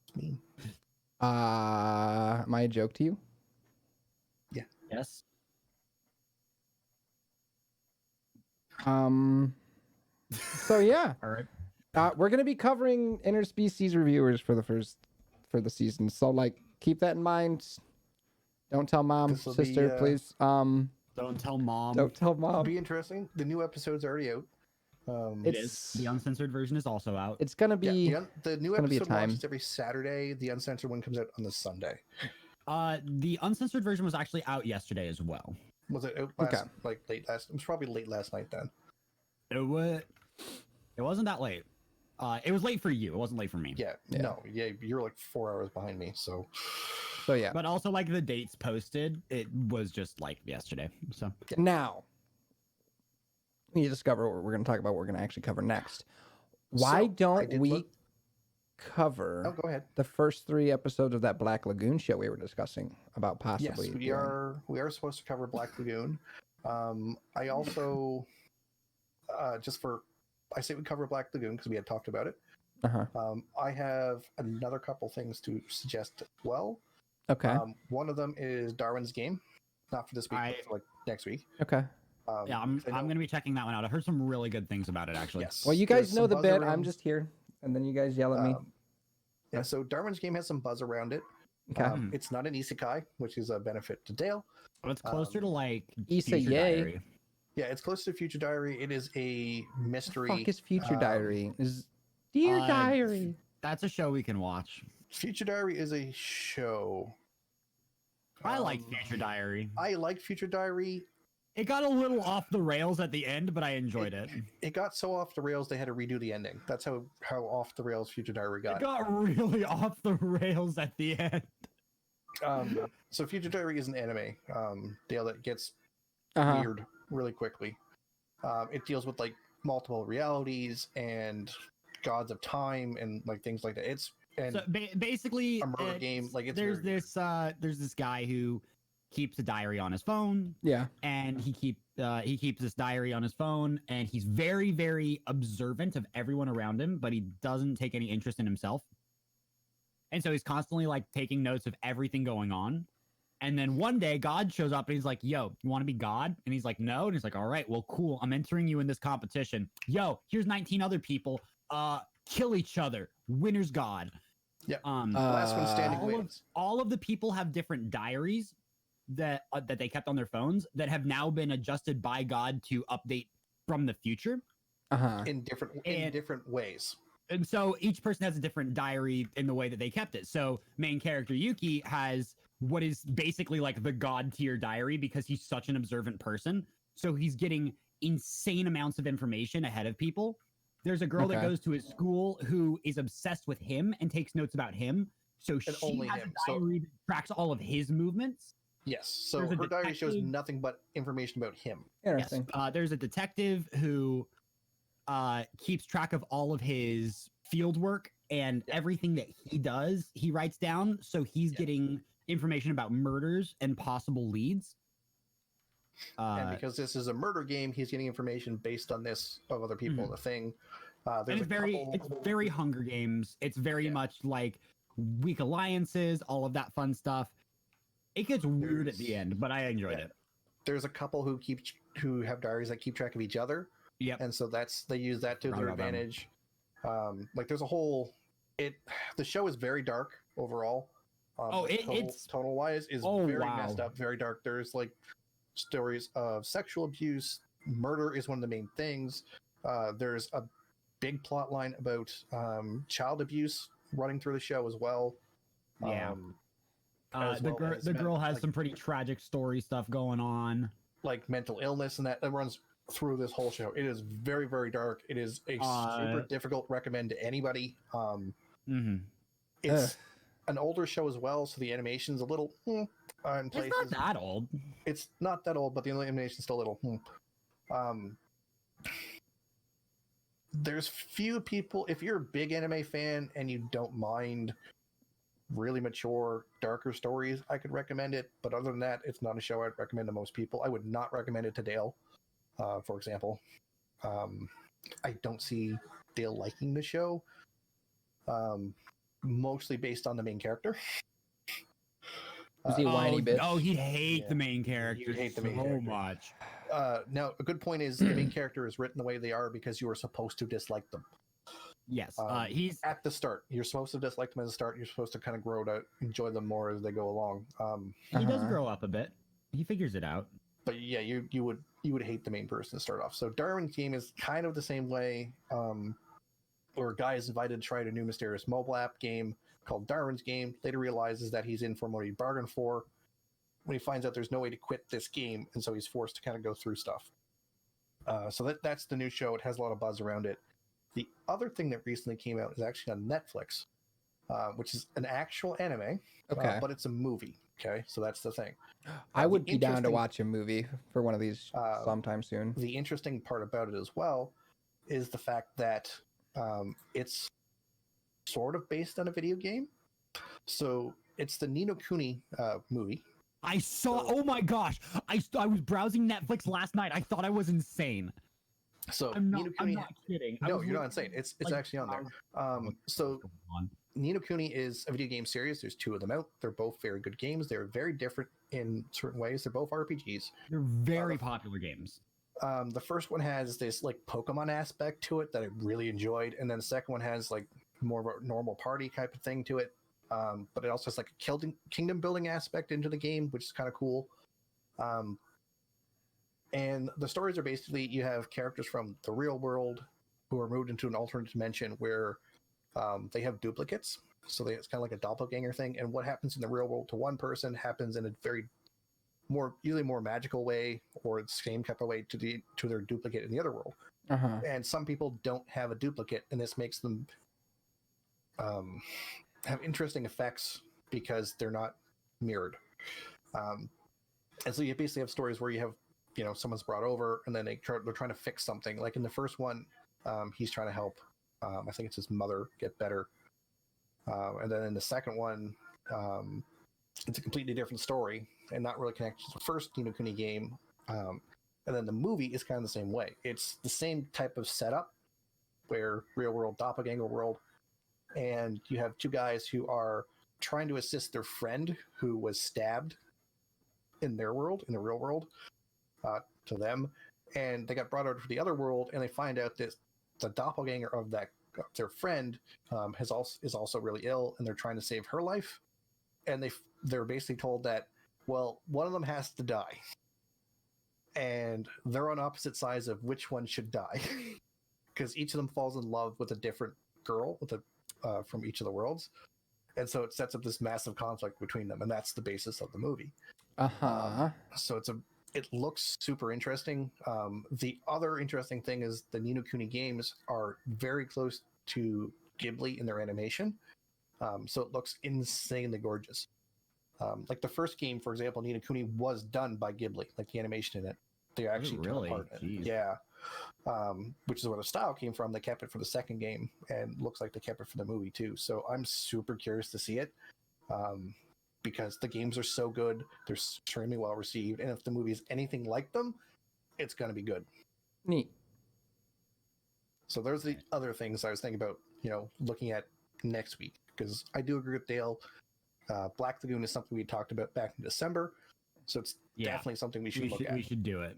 It's meme. Am I a joke to you? Yeah. Yes. So yeah. All right. We're gonna be covering interspecies reviewers for the season. So like, keep that in mind. Don't tell mom, sister, please. Don't tell mom. Don't tell mom. It'll be interesting. The new episode's already out. It is. The uncensored version is also out. It's gonna be. Yeah, the new episode launches every Saturday. The uncensored one comes out on the Sunday. The uncensored version was actually out yesterday as well. Was it out late last? It was probably late last night then. It wasn't that late. It was late for you. It wasn't late for me. Yeah. No. Yeah. You're like 4 hours behind me. So yeah. But also, like, the dates posted, it was just like yesterday. So now we need to discover what we're going to talk about. What we're going to actually cover next. Why don't we cover? Oh, go ahead. The first 3 episodes of that Black Lagoon show we were discussing about possibly. Yes, we are supposed to cover Black Lagoon. I also I say we cover Black Lagoon because we had talked about it. I have another couple things to suggest as well. Okay. One of them is Darwin's Game, not for this week, but for like next week. Okay. Yeah, I'm going to be checking that one out. I heard some really good things about it, actually. Yes. Well, you guys know the bit. I'm just here, and then you guys yell at me. Yeah. So Darwin's Game has some buzz around it. Okay. It's not an isekai, which is a benefit to Dale. But it's closer to like Future Diary. Yeah, it's close to Future Diary. It is a mystery. What the fuck is Future Diary? Is Dear Diary? That's a show we can watch. Future Diary is a show. I like Future Diary. I liked Future Diary. It got a little off the rails at the end, but I enjoyed it. It got so off the rails they had to redo the ending. That's how off the rails Future Diary got. It got really off the rails at the end. So Future Diary is an anime, Dale, that gets weird really quickly. It deals with like multiple realities and gods of time and like things like that. Basically a murder game. Like there's this guy who keeps a diary on his phone. Yeah. And he keeps this diary on his phone, and he's very, very observant of everyone around him, but he doesn't take any interest in himself. And so he's constantly like taking notes of everything going on. And then one day God shows up and he's like, yo, you want to be God? And he's like, no. And he's like, all right, well, cool. I'm entering you in this competition. Yo, here's 19 other people. Kill each other. Winner's God. Yeah. Last one standing wins. All of the people have different diaries that they kept on their phones that have now been adjusted by God to update from the future. In different ways. And so each person has a different diary in the way that they kept it. So main character Yuki has what is basically like the God tier diary because he's such an observant person. So he's getting insane amounts of information ahead of people. There's a girl that goes to his school who is obsessed with him and takes notes about him. So she has a diary that tracks all of his movements. Yes. So her diary shows nothing but information about him. Interesting. Yes. There's a detective who keeps track of all of his field work and everything that he does, he writes down. So he's getting information about murders and possible leads. And because this is a murder game, he's getting information based on this of other people. The thing. And it's very Hunger Games. It's very much like weak alliances, all of that fun stuff. It gets weird at the end, but I enjoyed it. There's a couple who have diaries that keep track of each other. Yep. And so they use that to their advantage. Like there's a whole the show is very dark overall. It's tonal wise is very messed up, very dark. There's like stories of sexual abuse, murder is one of the main things. There's a big plot line about child abuse running through the show as well. Yeah. The girl has some pretty tragic story stuff going on, like mental illness, and that runs through this whole show. It is very, very dark. It is a super difficult recommend to anybody. It's an older show as well, so the animation's a little in places. It's not that old. It's not that old, but the animation's still a little there's few people. If you're a big anime fan and you don't mind really mature, darker stories, I could recommend it. But other than that, it's not a show I'd recommend to most people. I would not recommend it to Dale, for example. I don't see Dale liking the show, mostly based on the main character. Is he a whiny bitch? Oh, he'd hate the main character. You'd hate the main so character. much. Now, a good point is the main character is written the way they are because you are supposed to dislike them. Yes, he's at the start. You're supposed to dislike them at the start. You're supposed to kind of grow to enjoy them more as they go along. He does grow up a bit. He figures it out. But yeah, you would hate the main person to start off. So Darwin's game is kind of the same way. Where a guy is invited to try a new mysterious mobile app game called Darwin's Game. Later realizes that he's in for what he bargained for. When he finds out there's no way to quit this game, and so he's forced to kind of go through stuff. So that's the new show. It has a lot of buzz around it. The other thing that recently came out is actually on Netflix, which is an actual anime, but it's a movie. Okay, so that's the thing. I would be down to watch a movie for one of these sometime soon. The interesting part about it as well is the fact that it's sort of based on a video game. So it's the Ni no Kuni movie. I saw. Oh my gosh! I was browsing Netflix last night. I thought I was insane. So I'm not kidding. No, you're not insane. It's like, actually on there. So Ni no Kuni is a video game series. There's 2 of them out. They're both very good games. They're very different in certain ways. They're both RPGs. They're very popular games. The first one has this like Pokemon aspect to it that I really enjoyed, and then the second one has like more of a normal party type of thing to it. But it also has like a kingdom building aspect into the game, which is kind of cool. And the stories are basically you have characters from the real world who are moved into an alternate dimension where they have duplicates. So it's kind of like a doppelganger thing. And what happens in the real world to one person happens in a usually more magical way or the same type of way to their duplicate in the other world. And some people don't have a duplicate, and this makes them have interesting effects because they're not mirrored. And so you basically have stories where you have, someone's brought over and then they're trying to fix something. Like in the first one, he's trying to help, I think it's his mother get better. And then in the second one, it's a completely different story and not really connected to the first Ni no Kuni game. And then the movie is kind of the same way. It's the same type of setup where real world, doppelganger world, and you have 2 guys who are trying to assist their friend who was stabbed in their world, in the real world, to them. And they got brought over to the other world, and they find out that the doppelganger of their friend is also really ill, and they're trying to save her life. And they're basically told that, well, one of them has to die. And they're on opposite sides of which one should die. Because each of them falls in love with a different girl from each of the worlds. And so it sets up this massive conflict between them, and that's the basis of the movie. So it looks super interesting. The other interesting thing is the Ni no Kuni games are very close to Ghibli in their animation. So it looks insanely gorgeous. Like the first game, for example, Ni no Kuni was done by Ghibli, like the animation in it. They actually took apart it. Yeah. Which is where the style came from. They kept it for the second game, and looks like they kept it for the movie too. So I'm super curious to see it, because the games are so good. They're extremely well received, and if the movie is anything like them, it's going to be good. Neat. So there's the other things I was thinking about, looking at next week, because I do agree with Dale. Black Lagoon is something we talked about back in December, so it's definitely something we should look at. We should do it.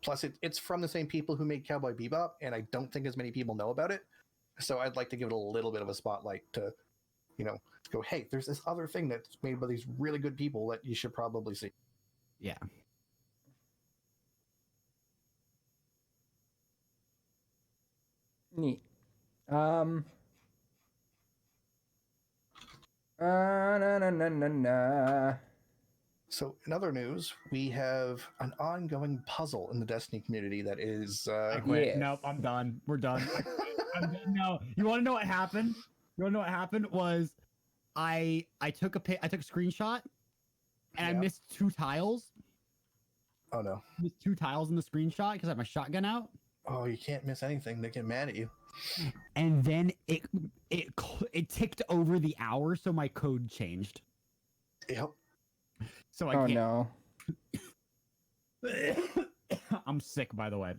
Plus, it's from the same people who made Cowboy Bebop, and I don't think as many people know about it. So I'd like to give it a little bit of a spotlight to, go, hey, there's this other thing that's made by these really good people that you should probably see. Yeah. Neat. Na. So in other news, we have an ongoing puzzle in the Destiny community that is... I quit. Yes. Nope, I'm done. We're done. No, you want to know what happened? You want to know what happened was I took a screenshot and I missed 2 tiles. Oh no. I missed 2 tiles in the screenshot because I have my shotgun out. Oh, you can't miss anything. They get mad at you. and then it ticked over the hour, so my code changed. Yep. So I Oh can't. no. I'm sick, by the way.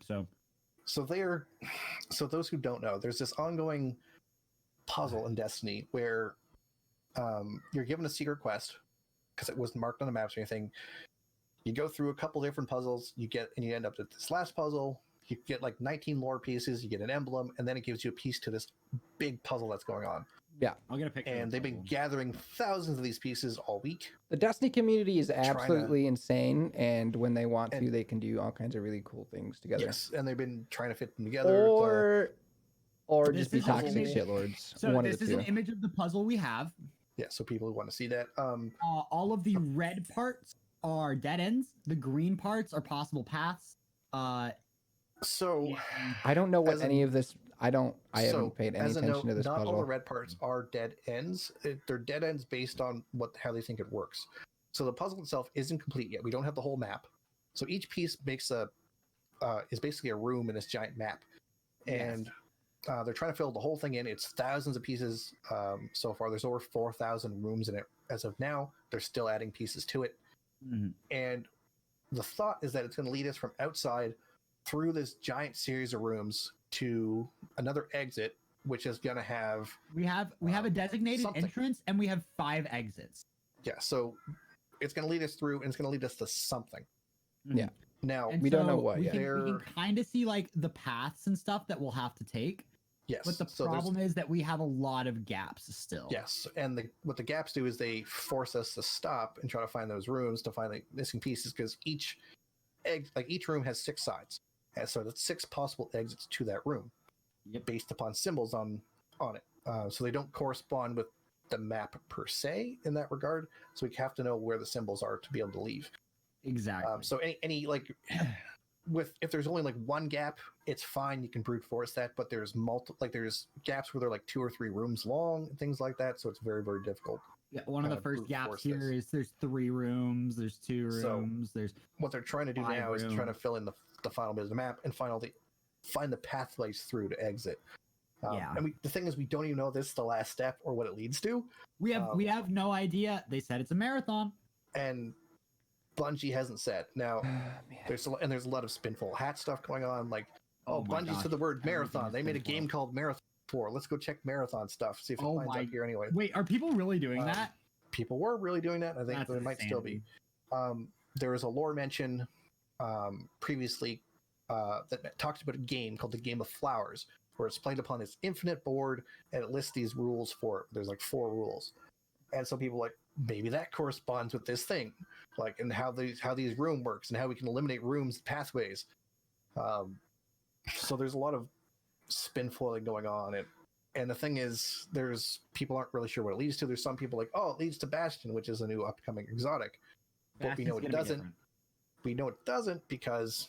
So those who don't know, there's this ongoing puzzle in Destiny where you're given a secret quest because it wasn't marked on the maps or anything. You go through a couple different puzzles, you end up at this last puzzle. You get like 19 lore pieces, you get an emblem, and then it gives you a piece to this big puzzle that's going on. Yeah. I'll get a picture. And they've been gathering thousands of these pieces all week. The Destiny community is absolutely insane, and when they want to, they can do all kinds of really cool things together. Yes, and they've been trying to fit them together. Or just be toxic shitlords. So this is an image of the puzzle we have. Yeah, so people who want to see that. All of the red parts are dead ends. The green parts are possible paths. So I don't know what any of this. I haven't paid any attention to this not puzzle. All the red parts are dead ends. They're dead ends based on how they think it works. So the puzzle itself isn't complete yet. We don't have the whole map. So each piece is basically a room in this giant map, and they're trying to fill the whole thing in. It's thousands of pieces so far. There's over 4,000 rooms in it as of now. They're still adding pieces to it, and the thought is that it's going to lead us from outside through this giant series of rooms to another exit, which is going to have we have a designated entrance, and we have 5 exits. Yeah, so it's going to lead us through, and it's going to lead us to something. Yeah. Now we don't know what yet. We can kind of see like the paths and stuff that we'll have to take. Yes. But the problem is that we have a lot of gaps still. Yes, and what the gaps do is they force us to stop and try to find those rooms to find the missing pieces, because each room has 6 sides. And so that's 6 possible exits to that room, based upon symbols on it. So they don't correspond with the map per se in that regard. So we have to know where the symbols are to be able to leave. Exactly. So any if there's only like one gap, it's fine. You can brute force that. But there's there's gaps where they're like 2 or 3 rooms long, things like that. So it's very, very difficult. Yeah, one of the first gaps here is there's 3 rooms, there's 2 rooms, there's what they're trying to do now is trying to fill in the final bit of the map and find the pathways through to exit. And the thing is, we don't even know this is the last step or what it leads to. We have no idea. They said it's a marathon, and Bungie hasn't said. Now there's a lot of spinful hat stuff going on. Like, Bungie said the word marathon. They made a game called Marathon 4. Let's go check marathon stuff. See if it lines up here anyway. Wait, are people really doing that? People were really doing that. I think they might still be. There was a lore mention previously that talked about a game called the Game of Flowers, where it's played upon this infinite board, and it lists these rules for it. There's like 4 rules, and so people like, maybe that corresponds with this thing, like, and how these room works and how we can eliminate rooms pathways. So there's a lot of spin foiling going on, and the thing is, people aren't really sure what it leads to. There's some people like, it leads to Bastion, which is a new upcoming exotic, but we know it doesn't. We know it doesn't because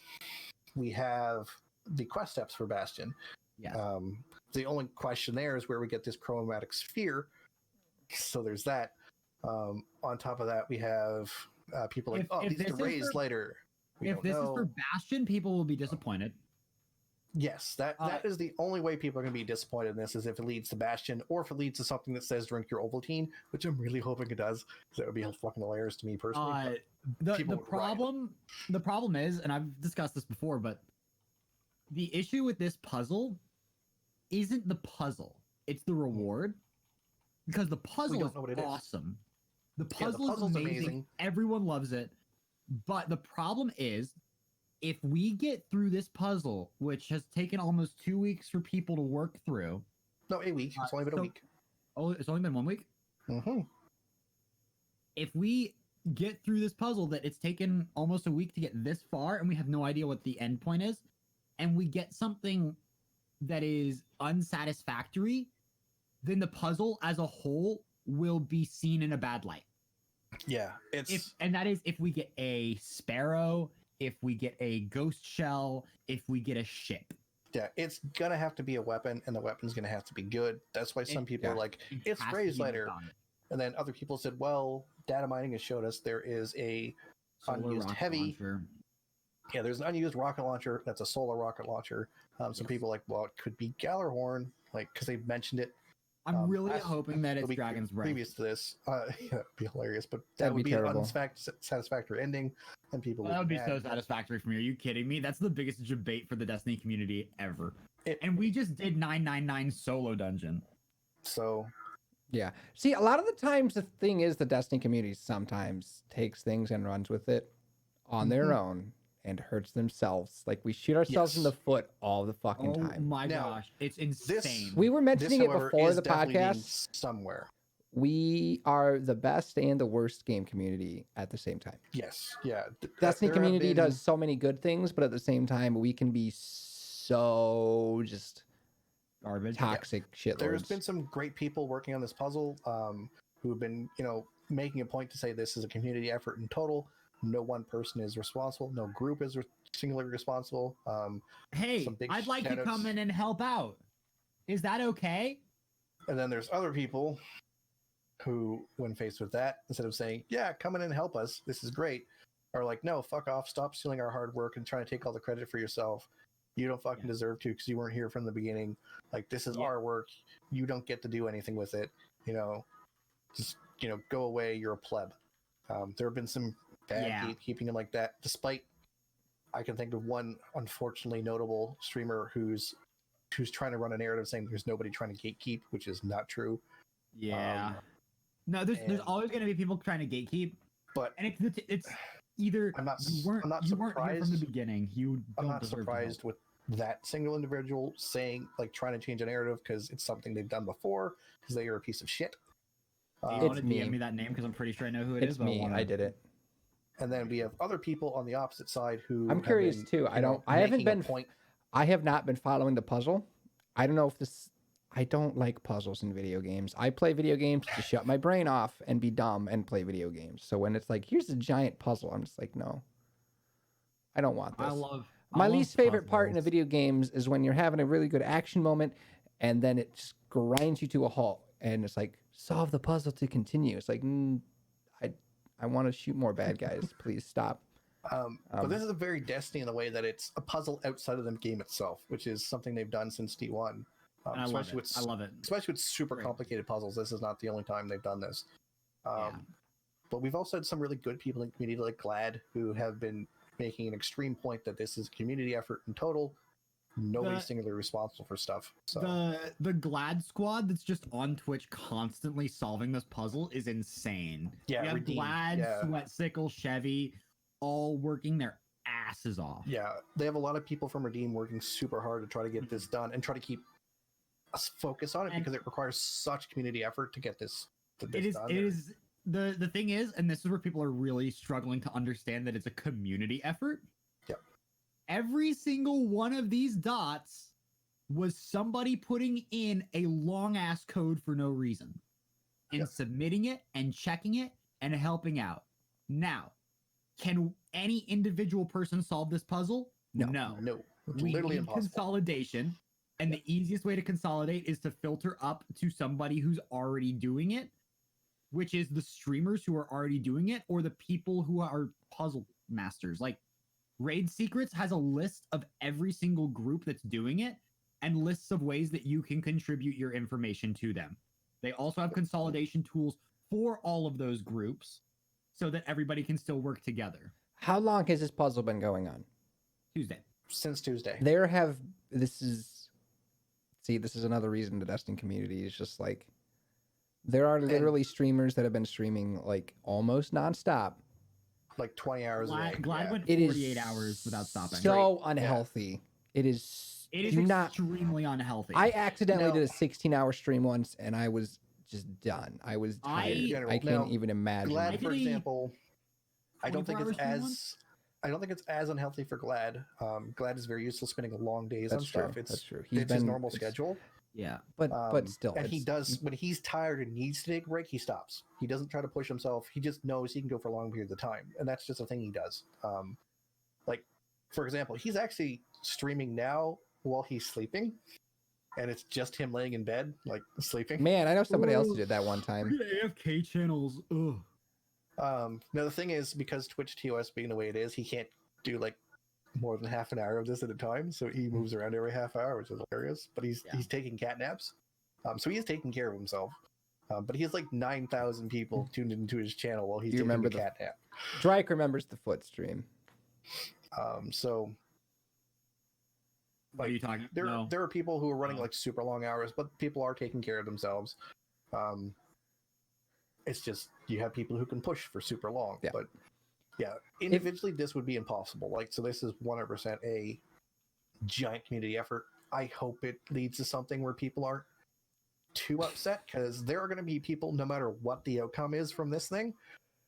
we have the quest steps for Bastion. Yeah. The only question there is where we get this chromatic sphere. So there's that. On top of that, we have people like, these are raised later. If this is for Bastion, people will be disappointed. Yes, that is the only way people are going to be disappointed in this, is if it leads to Bastion, or if it leads to something that says drink your Ovaltine, which I'm really hoping it does, because that would be fucking hilarious to me personally. The problem is, and I've discussed this before, but the issue with this puzzle isn't the puzzle, it's the reward. Because the puzzle is awesome. The puzzle is amazing. Everyone loves it. But the problem is, if we get through this puzzle, which has taken almost 2 weeks for people to work through. No, a week. It's only been a week. Oh, it's only been 1 week? Mm-hmm. If we get through this puzzle that it's taken almost a week to get this far, and we have no idea what the end point is, and we get something that is unsatisfactory, then the puzzle as a whole will be seen in a bad light. Yeah, and that is if we get a sparrow, if we get a ghost shell, if we get a ship. Yeah, it's gonna have to be a weapon, and the weapon's gonna have to be good. That's why some people are like, it's raised later, and then other people said, well, data mining has showed us there is a unused heavy Yeah, there's an unused rocket launcher. That's a solar rocket launcher. Some people are like, well, it could be Gallarhorn, like because they mentioned it. I'm really hoping that it's Dragon's Breath. Previous to this, yeah, that'd be hilarious, but That'd that would be terrible. an unsatisfactory ending, and people That would be mad. so satisfactory for me. Are you kidding me? That's the biggest debate for the Destiny community ever. And we just did 999 solo dungeon. So, yeah. See, a lot of the times the thing is the Destiny community sometimes takes things and runs with it on their own and hurts themselves. Like we shoot ourselves in the foot all the fucking time. Oh my gosh, it's insane. We were mentioning it before the podcast. Somewhere. We are the best and the worst game community at the same time. Yes. Yeah. Destiny community does so many good things, but at the same time, we can be so just garbage, toxic shitlords. There's been some great people working on this puzzle who have been, making a point to say this is a community effort in total. No one person is responsible. No group is singularly responsible. Hey, I'd like to come in and help out. Is that okay? And then there's other people who, when faced with that, instead of saying, yeah, come in and help us, this is great, are like, no, fuck off, stop stealing our hard work and trying to take all the credit for yourself. You don't fucking deserve to because you weren't here from the beginning. Like, this is our work. You don't get to do anything with it. Just, go away. You're a pleb. There have been some bad gatekeeping and like that, despite I can think of one unfortunately notable streamer who's trying to run a narrative saying there's nobody trying to gatekeep, which is not true. Yeah. No, there's always going to be people trying to gatekeep, and it's either I'm not you weren't here from the beginning. I'm not surprised with that single individual saying trying to change a narrative because it's something they've done before because they are a piece of shit. Do you want to DM me that name because I'm pretty sure I know who it is. It's me. I did it. And then we have other people on the opposite side who I'm curious too. I have not been following the puzzle. I don't know if this. I don't like puzzles in video games. I play video games to shut my brain off and be dumb and play video games. So when it's like, here's a giant puzzle, I'm just like, no, I don't want this. My least favorite part in a video games is when you're having a really good action moment and then it just grinds you to a halt and it's like, solve the puzzle to continue. It's like, I want to shoot more bad guys. Please stop. But this is a very Destiny in the way that it's a puzzle outside of the game itself, which is something they've done since D1. I love it. Especially with super complicated puzzles. This is not the only time they've done this. But we've also had some really good people in the community like Glad who have been making an extreme point that this is a community effort in total. Nobody's singularly responsible for stuff. So the Glad squad that's just on Twitch constantly solving this puzzle is insane. Yeah, you have Glad, Sweatsickle, Chevy, all working their asses off. Yeah, they have a lot of people from Redeem working super hard to try to get this done and try to keep us focused on it because it requires such community effort to get this done. The thing is, and this is where people are really struggling to understand that it's a community effort. Yep. Every single one of these dots was somebody putting in a long ass code for no reason and submitting it and checking it and helping out. Now, can any individual person solve this puzzle? No. We literally need impossible. Consolidation, and the easiest way to consolidate is to filter up to somebody who's already doing it, which is the streamers who are already doing it or the people who are puzzle masters. Like Raid Secrets has a list of every single group that's doing it and lists of ways that you can contribute your information to them. They also have consolidation tools for all of those groups so that everybody can still work together. How long has this puzzle been going on? Tuesday. Since Tuesday. This is another reason the Destiny community is just like, there are literally streamers that have been streaming like almost nonstop. Like 20 hours a day. Glad went 48 hours without stopping. So unhealthy. Yeah. It is extremely unhealthy. I accidentally did a 16-hour stream once and I was just done. I was tired. I can't even imagine. Glad, for example, I don't think it's as unhealthy for Glad. Glad is very used to spending long days on stuff. That's true. It's his normal schedule. Yeah, but still, and he does when he's tired and needs to take a break, he stops. He doesn't try to push himself. He just knows he can go for long periods of time, and that's just a thing he does. Like for example, he's actually streaming now while he's sleeping, and it's just him laying in bed, like sleeping. Man, I know somebody else who did that one time. AFK channels. Ugh. Now the thing is, because Twitch TOS being the way it is, he can't do like more than half an hour of this at a time, so he moves around every half hour, which is hilarious. But he's taking cat naps, so he is taking care of himself. But he has like 9,000 people tuned into his channel while he's taking a cat nap. Drake remembers the foot stream. So what are you talking? There are people who are running like super long hours, but people are taking care of themselves. It's just you have people who can push for super long, but yeah, individually this would be impossible. Like, so this is 100% a giant community effort. I hope it leads to something where people aren't too upset, because there are going to be people, no matter what the outcome is from this thing,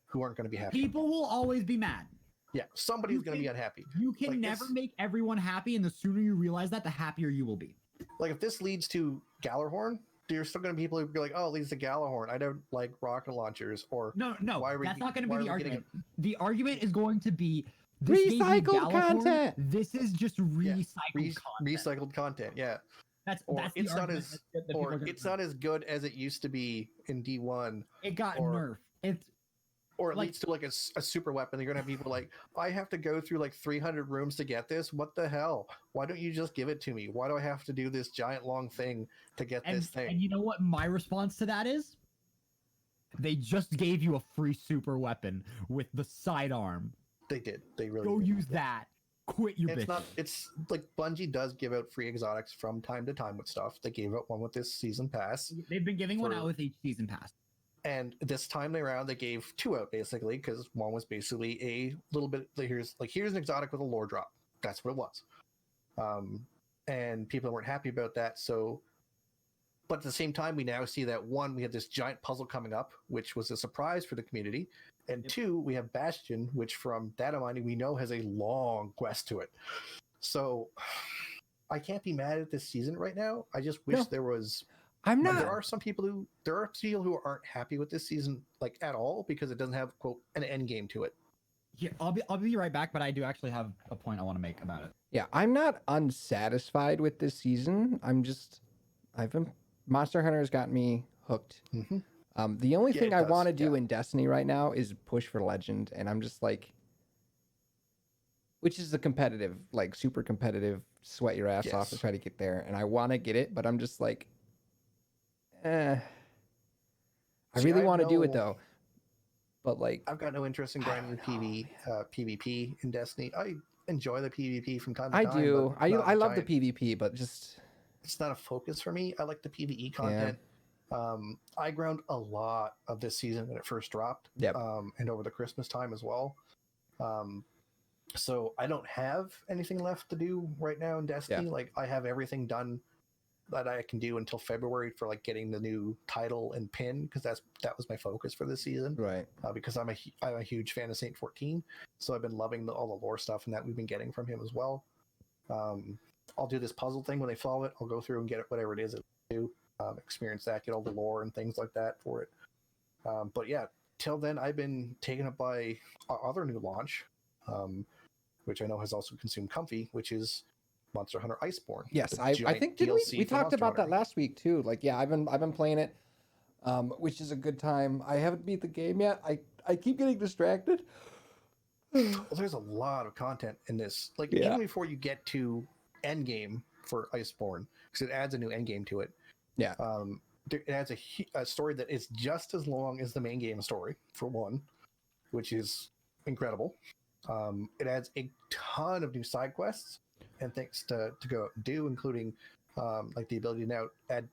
who aren't going to be happy. People will always be mad. Yeah, somebody's going to be unhappy. You can never make everyone happy, and the sooner you realize that, the happier you will be. Like, if this leads to Gallarhorn, there's still going to be people who be like, oh, it leads to Gallarhorn. I don't like rocket launchers. Or no, that's not going to be the argument. The argument is going to be recycled content. This is just recycled content. Recycled content, yeah. That's it's not as not as good as it used to be in D1. It got nerfed. Or it leads to like a super weapon. You're gonna have people like, I have to go through like 300 rooms to get this. What the hell? Why don't you just give it to me? Why do I have to do this giant long thing to get this thing? And you know what my response to that is? They just gave you a free super weapon with the sidearm. They did. They really go did. Use that. Quit your bitch. It's like Bungie does give out free exotics from time to time with stuff. They gave out one with this season pass. They've been giving one out with each season pass. And this time around, they gave 2 out basically, because one was basically a little bit. Here's an exotic with a lore drop. That's what it was. And people weren't happy about that. So, but at the same time, we now see that one, we have this giant puzzle coming up, which was a surprise for the community, and 2, we have Bastion, which from data mining we know has a long quest to it. So, I can't be mad at this season right now. I just wish there was. I'm not. There are people who aren't happy with this season like at all, because it doesn't have, quote, an end game to it. Yeah, I'll be right back, but I do actually have a point I want to make about it. Yeah, I'm not unsatisfied with this season. Monster Hunter has got me hooked. Mm-hmm. The only thing I want to do in Destiny right now is push for Legend, and I'm just like, which is a competitive, like super competitive, sweat your ass off to try to get there, and I want to get it, but I'm just like, I really want to do it though, but like, I've got no interest in grinding PvP in Destiny. I enjoy the PvP from time to time. I do. I love the PvP, but just it's not a focus for me. I like the PvE content. I ground a lot of this season when it first dropped, and over the Christmas time as well. So I don't have anything left to do right now in Destiny. Like, I have everything done that I can do until February for like getting the new title and pin, because that was my focus for this season. Right. Because I'm a huge fan of Saint 14, so I've been loving all the lore stuff and that we've been getting from him as well. I'll do this puzzle thing when they follow it. I'll go through and get it, whatever it is it do. Experience that, get all the lore and things like that for it. But yeah, till then I've been taken up by other new launch, which I know has also consumed Comfy, which is Monster Hunter Iceborne. Yes, I think we talked about that last week too. Like, yeah, I've been playing it, which is a good time. I haven't beat the game yet. I keep getting distracted. Well, there's a lot of content in this. Like, even before you get to endgame for Iceborne, because it adds a new endgame to it. Yeah. It adds a story that is just as long as the main game story, for one, which is incredible. It adds a ton of new side quests and things to go out and do, including like the ability to now add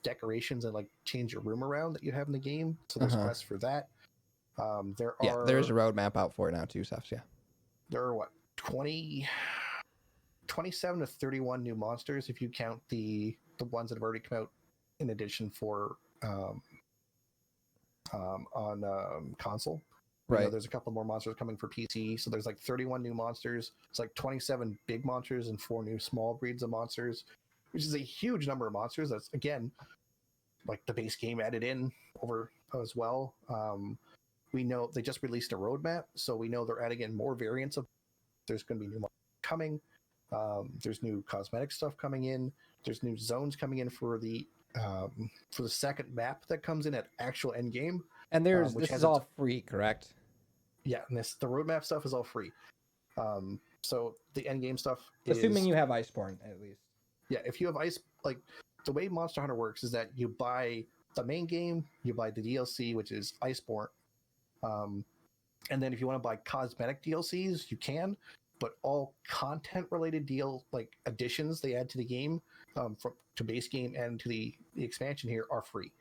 decorations and like change your room around that you have in the game. So there's quests for that. There's a roadmap out for it now too, Seth. Yeah. There are 27 to 31 new monsters if you count the ones that have already come out in addition for on console. Right. There's a couple more monsters coming for PC, so there's like 31 new monsters. It's like 27 big monsters and 4 new small breeds of monsters, which is a huge number of monsters. That's, again, like the base game added in over as well. We know they just released a roadmap, so we know they're adding in more variants of. There's going to be new monsters coming. There's new cosmetic stuff coming in. There's new zones coming in for the second map that comes in at actual end game. And this is all free, correct? Yeah, and the roadmap stuff is all free. So the end game stuff assuming you have Iceborne at least. Yeah, if you have like the way Monster Hunter works is that you buy the main game, you buy the DLC, which is Iceborne, and then if you want to buy cosmetic DLCs, you can. But all content related like additions they add to the game, to base game and to the expansion here are free.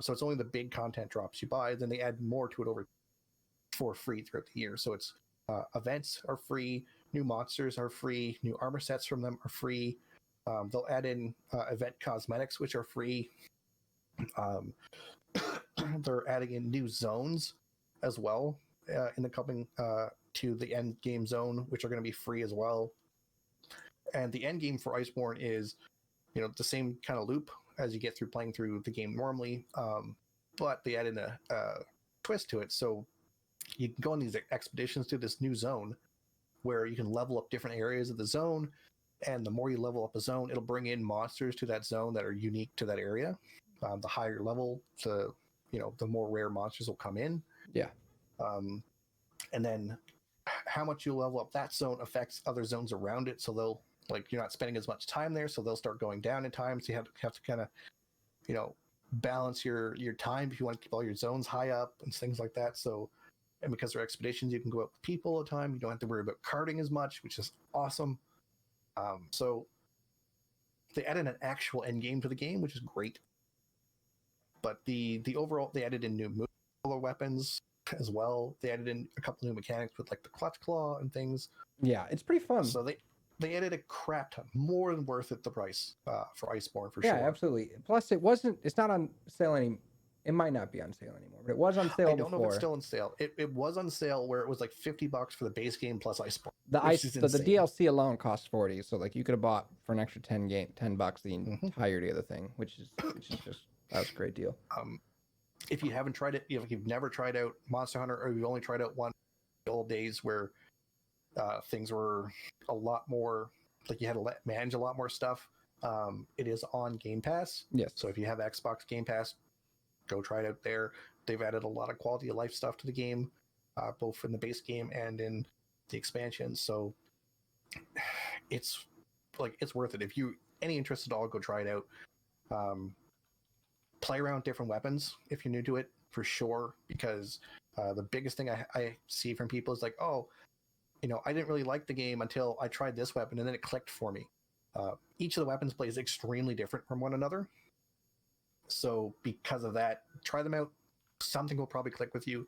So it's only the big content drops you buy. Then they add more to it for free throughout the year. So it's events are free, new monsters are free, new armor sets from them are free. They'll add in event cosmetics, which are free. They're adding in new zones as well in the coming to the end game zone, which are going to be free as well. And the end game for Iceborne is, the same kind of loop as you get through playing through the game normally, but they add in a twist to it. So you can go on these expeditions to this new zone where you can level up different areas of the zone. And the more you level up a zone, it'll bring in monsters to that zone that are unique to that area. The higher level, the more rare monsters will come in. Yeah. And then how much you level up that zone affects other zones around it. So they'll you're not spending as much time there, so they'll start going down in time. So you have to kind of balance your time if you want to keep all your zones high up and things like that. So, and because they're expeditions, you can go out with people all the time. You don't have to worry about carting as much, which is awesome. So they added an actual end game to the game, which is great. But the overall, they added in new weapons as well. They added in a couple new mechanics with like the clutch claw and things. Yeah, it's pretty fun. So they added a crap ton, more than worth it the price for Iceborne for sure. Yeah, absolutely. Plus, it's not on sale anymore. It might not be on sale anymore, but it was on sale. I don't know if it's still on sale. It was on sale where it was like $50 for the base game plus Iceborne. The DLC alone costs $40, so like you could have bought for an extra $10 the entirety of the thing, which is just that was a great deal. If you haven't tried it, if you've never tried out Monster Hunter, or you've only tried out one, the old days where things were a lot more like you had to manage a lot more stuff. It is on Game Pass. Yes. So if you have Xbox Game Pass, go try it out there. They've added a lot of quality of life stuff to the game, both in the base game and in the expansion. So it's worth it. If you any interest at all, go try it out. Play around with different weapons if you're new to it, for sure. Because the biggest thing I see from people is like, oh, I didn't really like the game until I tried this weapon, and then it clicked for me. Each of the weapons plays extremely different from one another. So because of that, try them out. Something will probably click with you.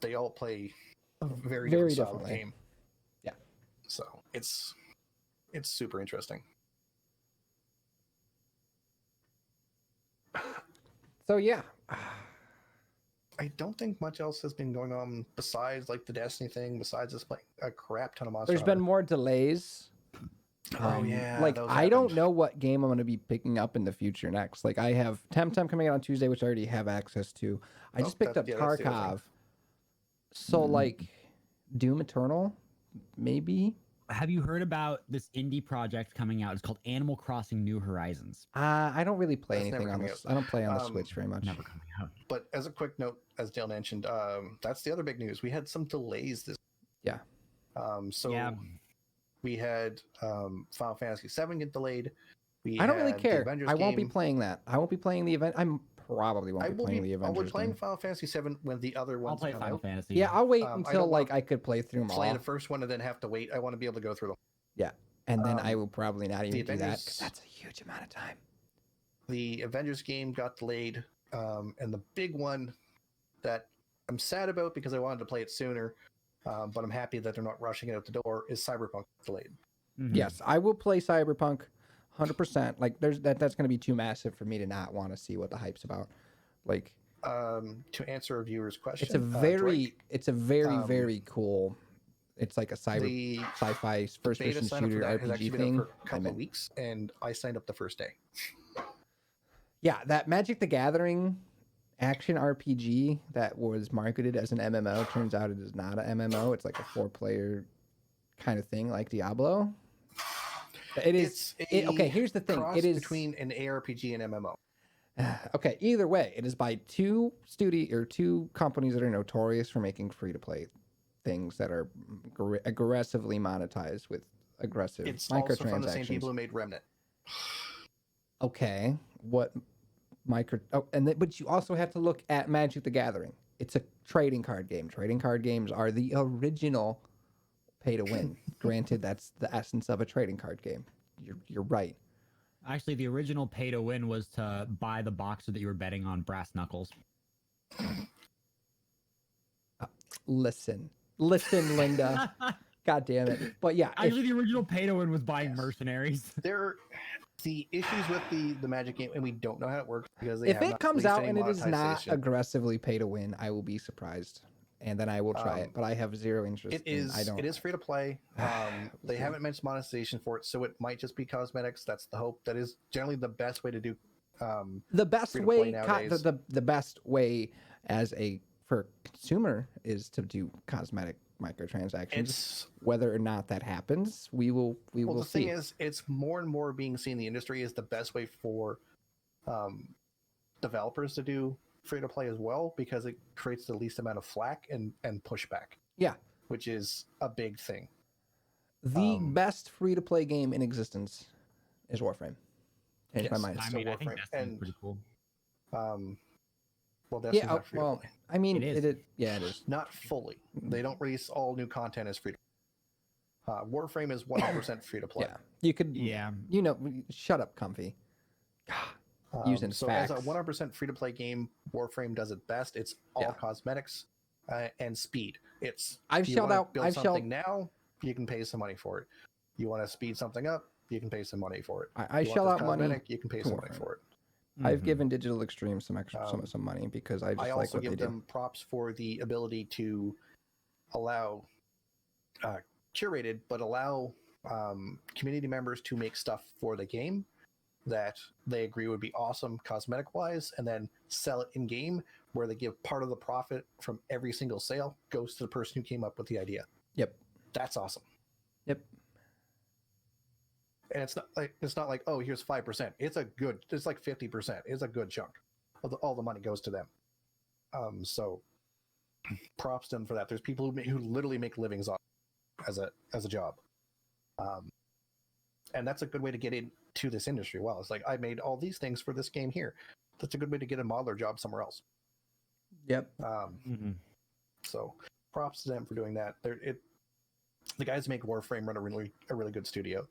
They all play a very different style of game. Yeah. So it's super interesting. So yeah. I don't think much else has been going on besides like the Destiny thing, besides us playing a crap ton of Monster There's Hunter. been more delays. Oh yeah. Like I don't know what game I'm going to be picking up in the future next. Like I have Temtem coming out on Tuesday, which I already have access to. I just picked up Tarkov. So like Doom Eternal, maybe. Have you heard about this indie project coming out? It's called Animal Crossing New Horizons. I don't really play anything on this. I don't play on the Switch very much. Never coming out. But as a quick note, as Dale mentioned, that's the other big news. We had some delays this. Yeah. We had Final Fantasy VII get delayed. I don't really care. I won't be playing that. I won't be playing the event. I'm probably won't be playing the Avengers. I'll be playing Final Fantasy VII when the other ones come out. I'll play Final Fantasy. Yeah, I'll wait until I could play through them all. Play the first one and then have to wait. I want to be able to go through them. Yeah, and then I will probably not even do that because that's a huge amount of time. The Avengers game got delayed, and the big one that I'm sad about because I wanted to play it sooner, but I'm happy that they're not rushing it out the door, is Cyberpunk delayed. Mm-hmm. Yes, I will play Cyberpunk 100%. Like that's going to be too massive for me to not want to see what the hype's about. Like to answer a viewer's question, it's a very cool. It's like a sci-fi first-person shooter RPG thing. For a couple of weeks, and I signed up the first day. Yeah, that Magic the Gathering action RPG that was marketed as an MMO turns out it is not an MMO. It's like a 4-player kind of thing, like Diablo. It is. Okay, here's the thing. It is between an ARPG and MMO. Okay, either way, it is by two companies that are notorious for making free-to-play things that are aggressively monetized with aggressive It's microtransactions. also from the same people who made Remnant. Okay, what but you also have to look at Magic the Gathering. It's a trading card game. Trading card games are the original pay to win. Granted, that's the essence of a trading card game. You're right. Actually, the original pay to win was to buy the boxer that you were betting on brass knuckles. Listen, Linda. God damn it. But yeah. Actually, the original pay to win was buying mercenaries. The issues with the Magic game, and we don't know how it works because if it comes out and it is not aggressively pay to win, I will be surprised. And then I will try it, but I have zero interest. It is free to play. They haven't mentioned monetization for it, so it might just be cosmetics. That's the hope. That is generally the best way to do. The best way, the best way for consumer is to do cosmetic microtransactions. Whether or not that happens, we will see. The thing is, it's more and more being seen in the industry is the best way for developers to do free to play as well, because it creates the least amount of flack and pushback. Yeah, which is a big thing. The best free to play game in existence is Warframe. Yes, my mind. I mean, I think that's pretty cool. Well, that's not free to play. I mean, it is. Not fully. They don't release all new content as free to play. Warframe is 100% free to play. Yeah, you could. Yeah, shut up, Comfy. Using so facts. as a 100% free to play game, Warframe does it best. It's all cosmetics and speed. I've shelled out. Now you can pay some money for it. You want to speed something up, you can pay some money for it. I shell out money. You can pay some money for it. I've given Digital Extreme some money because I just like what they do. I also give them props for the ability to allow curated, but allow community members to make stuff for the game that they agree would be awesome cosmetic wise, and then sell it in game, where they give part of the profit from every single sale goes to the person who came up with the idea. Yep, that's awesome. Yep. And it's not like, oh, here's 5%. It's like 50%. It's a good chunk of all the money goes to them. So props to them for that. There's people who literally make livings off as a job. And that's a good way to get into this industry. Well, it's like, I made all these things for this game here. That's a good way to get a modeler job somewhere else. Yep. So props to them for doing that. The guys who make Warframe run a really good studio.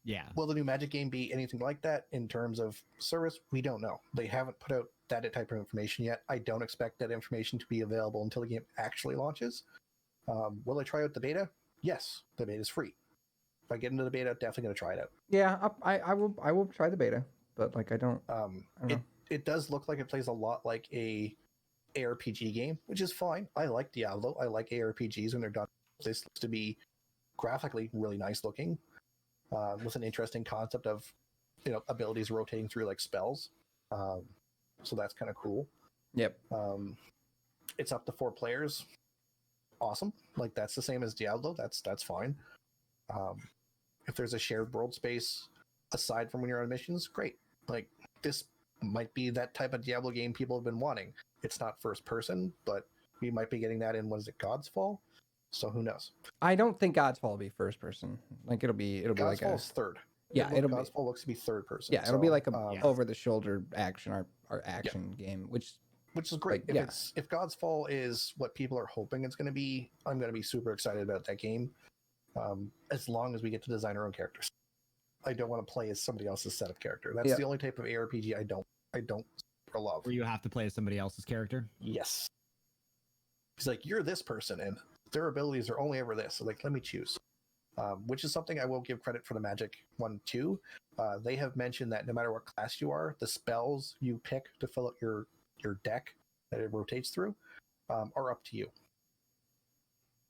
Yeah. Will the new Magic game be anything like that in terms of service? We don't know. They haven't put out that type of information yet. I don't expect that information to be available until the game actually launches. Will I try out the beta? Yes, the beta is free. If I get into the beta, definitely going to try it out. Yeah, I will try the beta, but I don't know. It does look like it plays a lot like a ARPG game, which is fine. I like Diablo. I like ARPGs when they're done. This looks to be graphically really nice looking. With an interesting concept of abilities rotating through like spells, so that's kind of cool. Yep. It's up to 4 players. Awesome. Like, that's the same as Diablo. That's fine. If there's a shared world space aside from when you're on missions, great. Like, this might be that type of Diablo game people have been wanting. It's not first person, but we might be getting that in, what is it, God's Fall? So who knows? I don't think God's Fall will be first person. Like, it'll be God's like Fall's third. Yeah, God's Fall looks to be third person. Yeah, it'll be like a over the shoulder action or action game, which is great. If God's Fall is what people are hoping it's going to be, I'm going to be super excited about that game. As long as we get to design our own characters, I don't want to play as somebody else's set of character. That's the only type of ARPG I don't love. Where you have to play as somebody else's character. Yes. He's like, you're this person, and their abilities are only ever this. So, like, let me choose. Which is something I will give credit for the Magic one too. They have mentioned that no matter what class you are, the spells you pick to fill out your deck that it rotates through are up to you.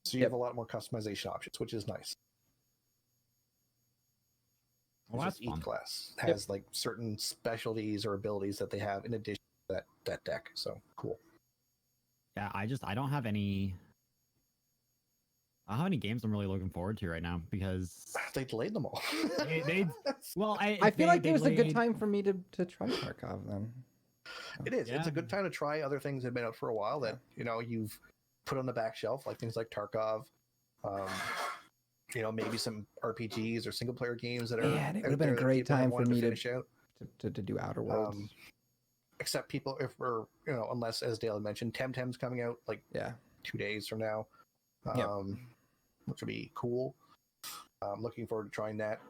So you have a lot more customization options, which is nice. Well, that's each class has like certain specialties or abilities that they have in addition to that deck. So cool. Yeah, I don't have any. I don't have any games I'm really looking forward to right now because they delayed them all. I feel like it was a good time for me to try Tarkov then. It is. Yeah. It's a good time to try other things that have been out for a while that you've put on the back shelf, like things like Tarkov, maybe some RPGs or single player games that are. Yeah, it would have been a great time for me to finish out. To do Outer Worlds. Except people, if we're, unless, as Dale mentioned, Temtem's coming out like 2 days from now, which would be cool. I'm looking forward to trying that.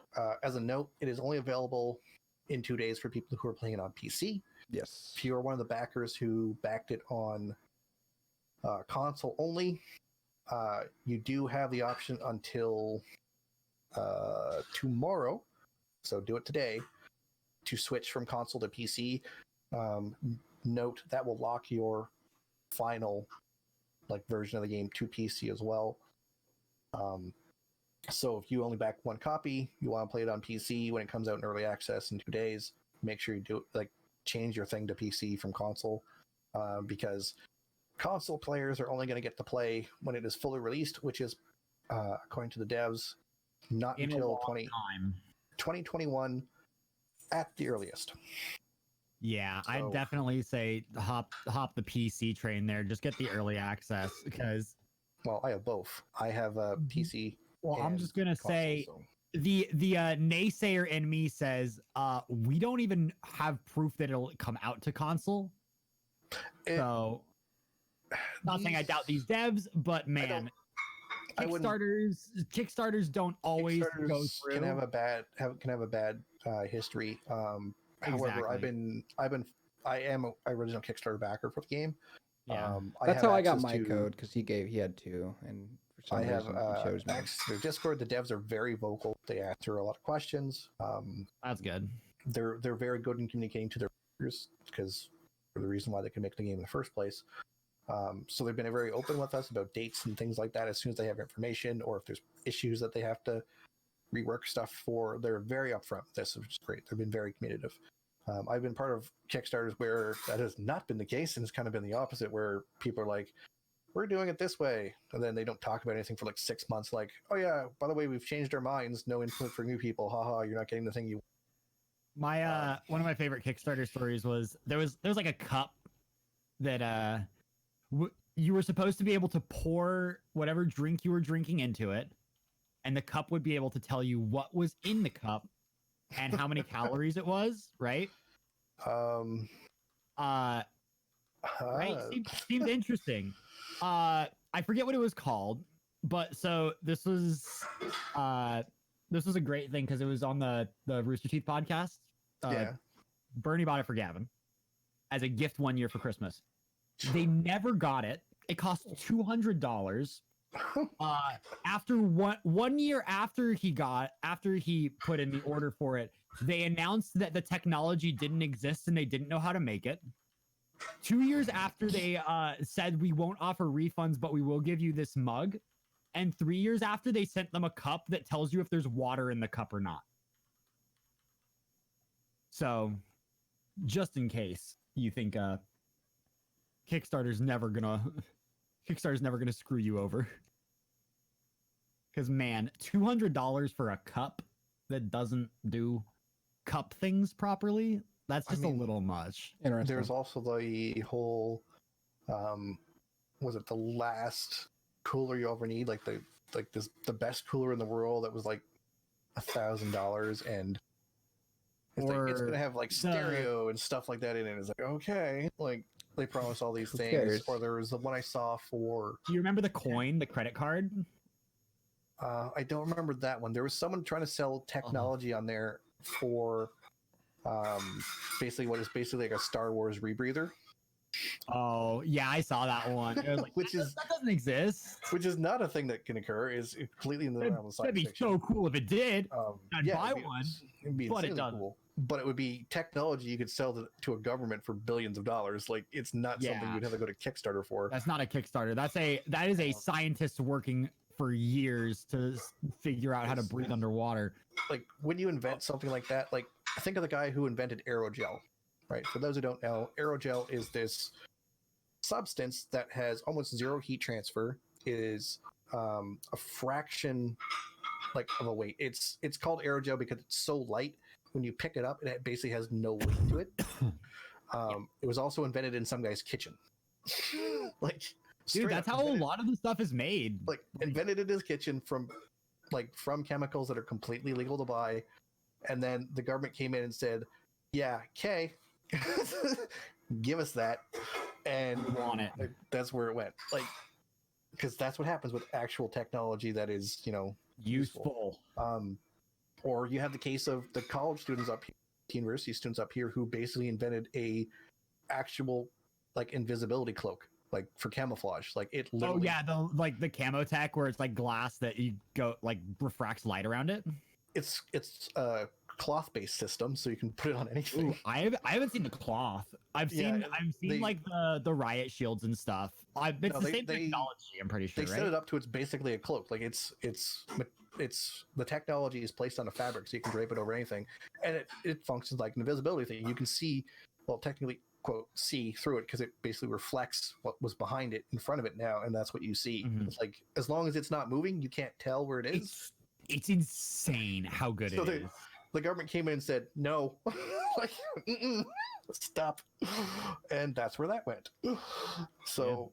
As a note, it is only available in 2 days for people who are playing it on PC. Yes. If you are one of the backers who backed it on console only, you do have the option until tomorrow, so do it today, to switch from console to PC. Note that will lock your final version of the game to PC as well. So if you only back one copy, you want to play it on PC when it comes out in early access in 2 days, make sure you do it, change your thing to PC from console, because console players are only going to get to play when it is fully released, which is, according to the devs, not in until a long time. 2021 at the earliest. Yeah, So, I'd definitely say hop the PC train there. Just get the early access because. Well, I have both. I have a PC. Well, I'm just gonna console, say so. the naysayer in me says we don't even have proof that it'll come out to console. So, not saying I doubt these devs, but man, Kickstarters don't always go through. Can have a bad history. However, I am an original Kickstarter backer for the game. Yeah, that's how I got my code, because he had two, and for some reason he chose me. Access to their Discord. The devs are very vocal. They answer a lot of questions. That's good. They're very good in communicating to their players, because for the reason why they can make the game in the first place. So they've been very open with us about dates and things like that. As soon as they have information, or if there's issues that they have to rework stuff for, they're very upfront with this, which is great. They've been very communicative. I've been part of Kickstarters where that has not been the case, and it's kind of been the opposite, where people are like, we're doing it this way, and then they don't talk about anything for 6 months, like, oh yeah, by the way, we've changed our minds, no input for new people, haha, you're not getting the thing you want. My one of my favorite Kickstarter stories was there was a cup that you were supposed to be able to pour whatever drink you were drinking into it, and the cup would be able to tell you what was in the cup and how many calories it was, right? Right? Seemed interesting. I forget what it was called, but so this was a great thing because it was on the Rooster Teeth podcast. Bernie bought it for Gavin as a gift 1 year for Christmas. They never got it. It cost $200. After 1 year after he put in the order for it, they announced that the technology didn't exist and they didn't know how to make it. 2 years after, they said we won't offer refunds, but we will give you this mug. And 3 years after, they sent them a cup that tells you if there's water in the cup or not. So, just in case you think Kickstarter's never gonna screw you over. Because man, $200 for a cup that doesn't do cup things properly, that's just a little much. There's also the whole, was it the last cooler you ever need? The best cooler in the world that was $1,000, and it's gonna have stereo and stuff like that in it. It's okay, they promise all these things. Or there was the one I saw for. Do you remember the coin, the credit card? I don't remember that one. There was someone trying to sell technology on there for basically what is basically like a Star Wars rebreather. Oh yeah, I saw that one. It was that doesn't exist. Which is not a thing that can occur. Is completely in the realm of science fiction. That'd be so cool if it did. I'd buy one. It'd be but it doesn't. Cool. But it would be technology you could sell to a government for billions of dollars. It's not something you'd have to go to Kickstarter for. That's not a Kickstarter. That is a scientist working for years to figure out how to breathe underwater. When you invent something like that, think of the guy who invented aerogel, right? For those who don't know, aerogel is this substance that has almost zero heat transfer. It is a fraction of a weight. It's called aerogel because it's so light. When you pick it up, it basically has no weight to it. It was also invented in some guy's kitchen. Dude, that's how a lot of the stuff is made. Like invented in his kitchen from chemicals that are completely legal to buy, and then the government came in and said, "Yeah, okay, give us that," and want it. That's where it went. Like, because that's what happens with actual technology that is, useful. Or you have the case of the college students up here, university students up here, who basically invented a actual invisibility cloak, for camouflage. Like it literally. Oh yeah, the camo tech where it's like glass that you go refracts light around it. It's a cloth-based system, so you can put it on anything. Ooh, I haven't seen the cloth. I've seen the riot shields and stuff. It's the same technology. I'm pretty sure. They set it up to it's basically a cloak. Like it's the technology is placed on a fabric, so you can drape it over anything, and it functions like an invisibility thing. You can see, well, technically, quote, see through it because it basically reflects what was behind it in front of it now, and that's what you see. Mm-hmm. It's like as long as it's not moving, you can't tell where it is. It's insane how good it is. The government came in and said no, stop, and that's where that went. So,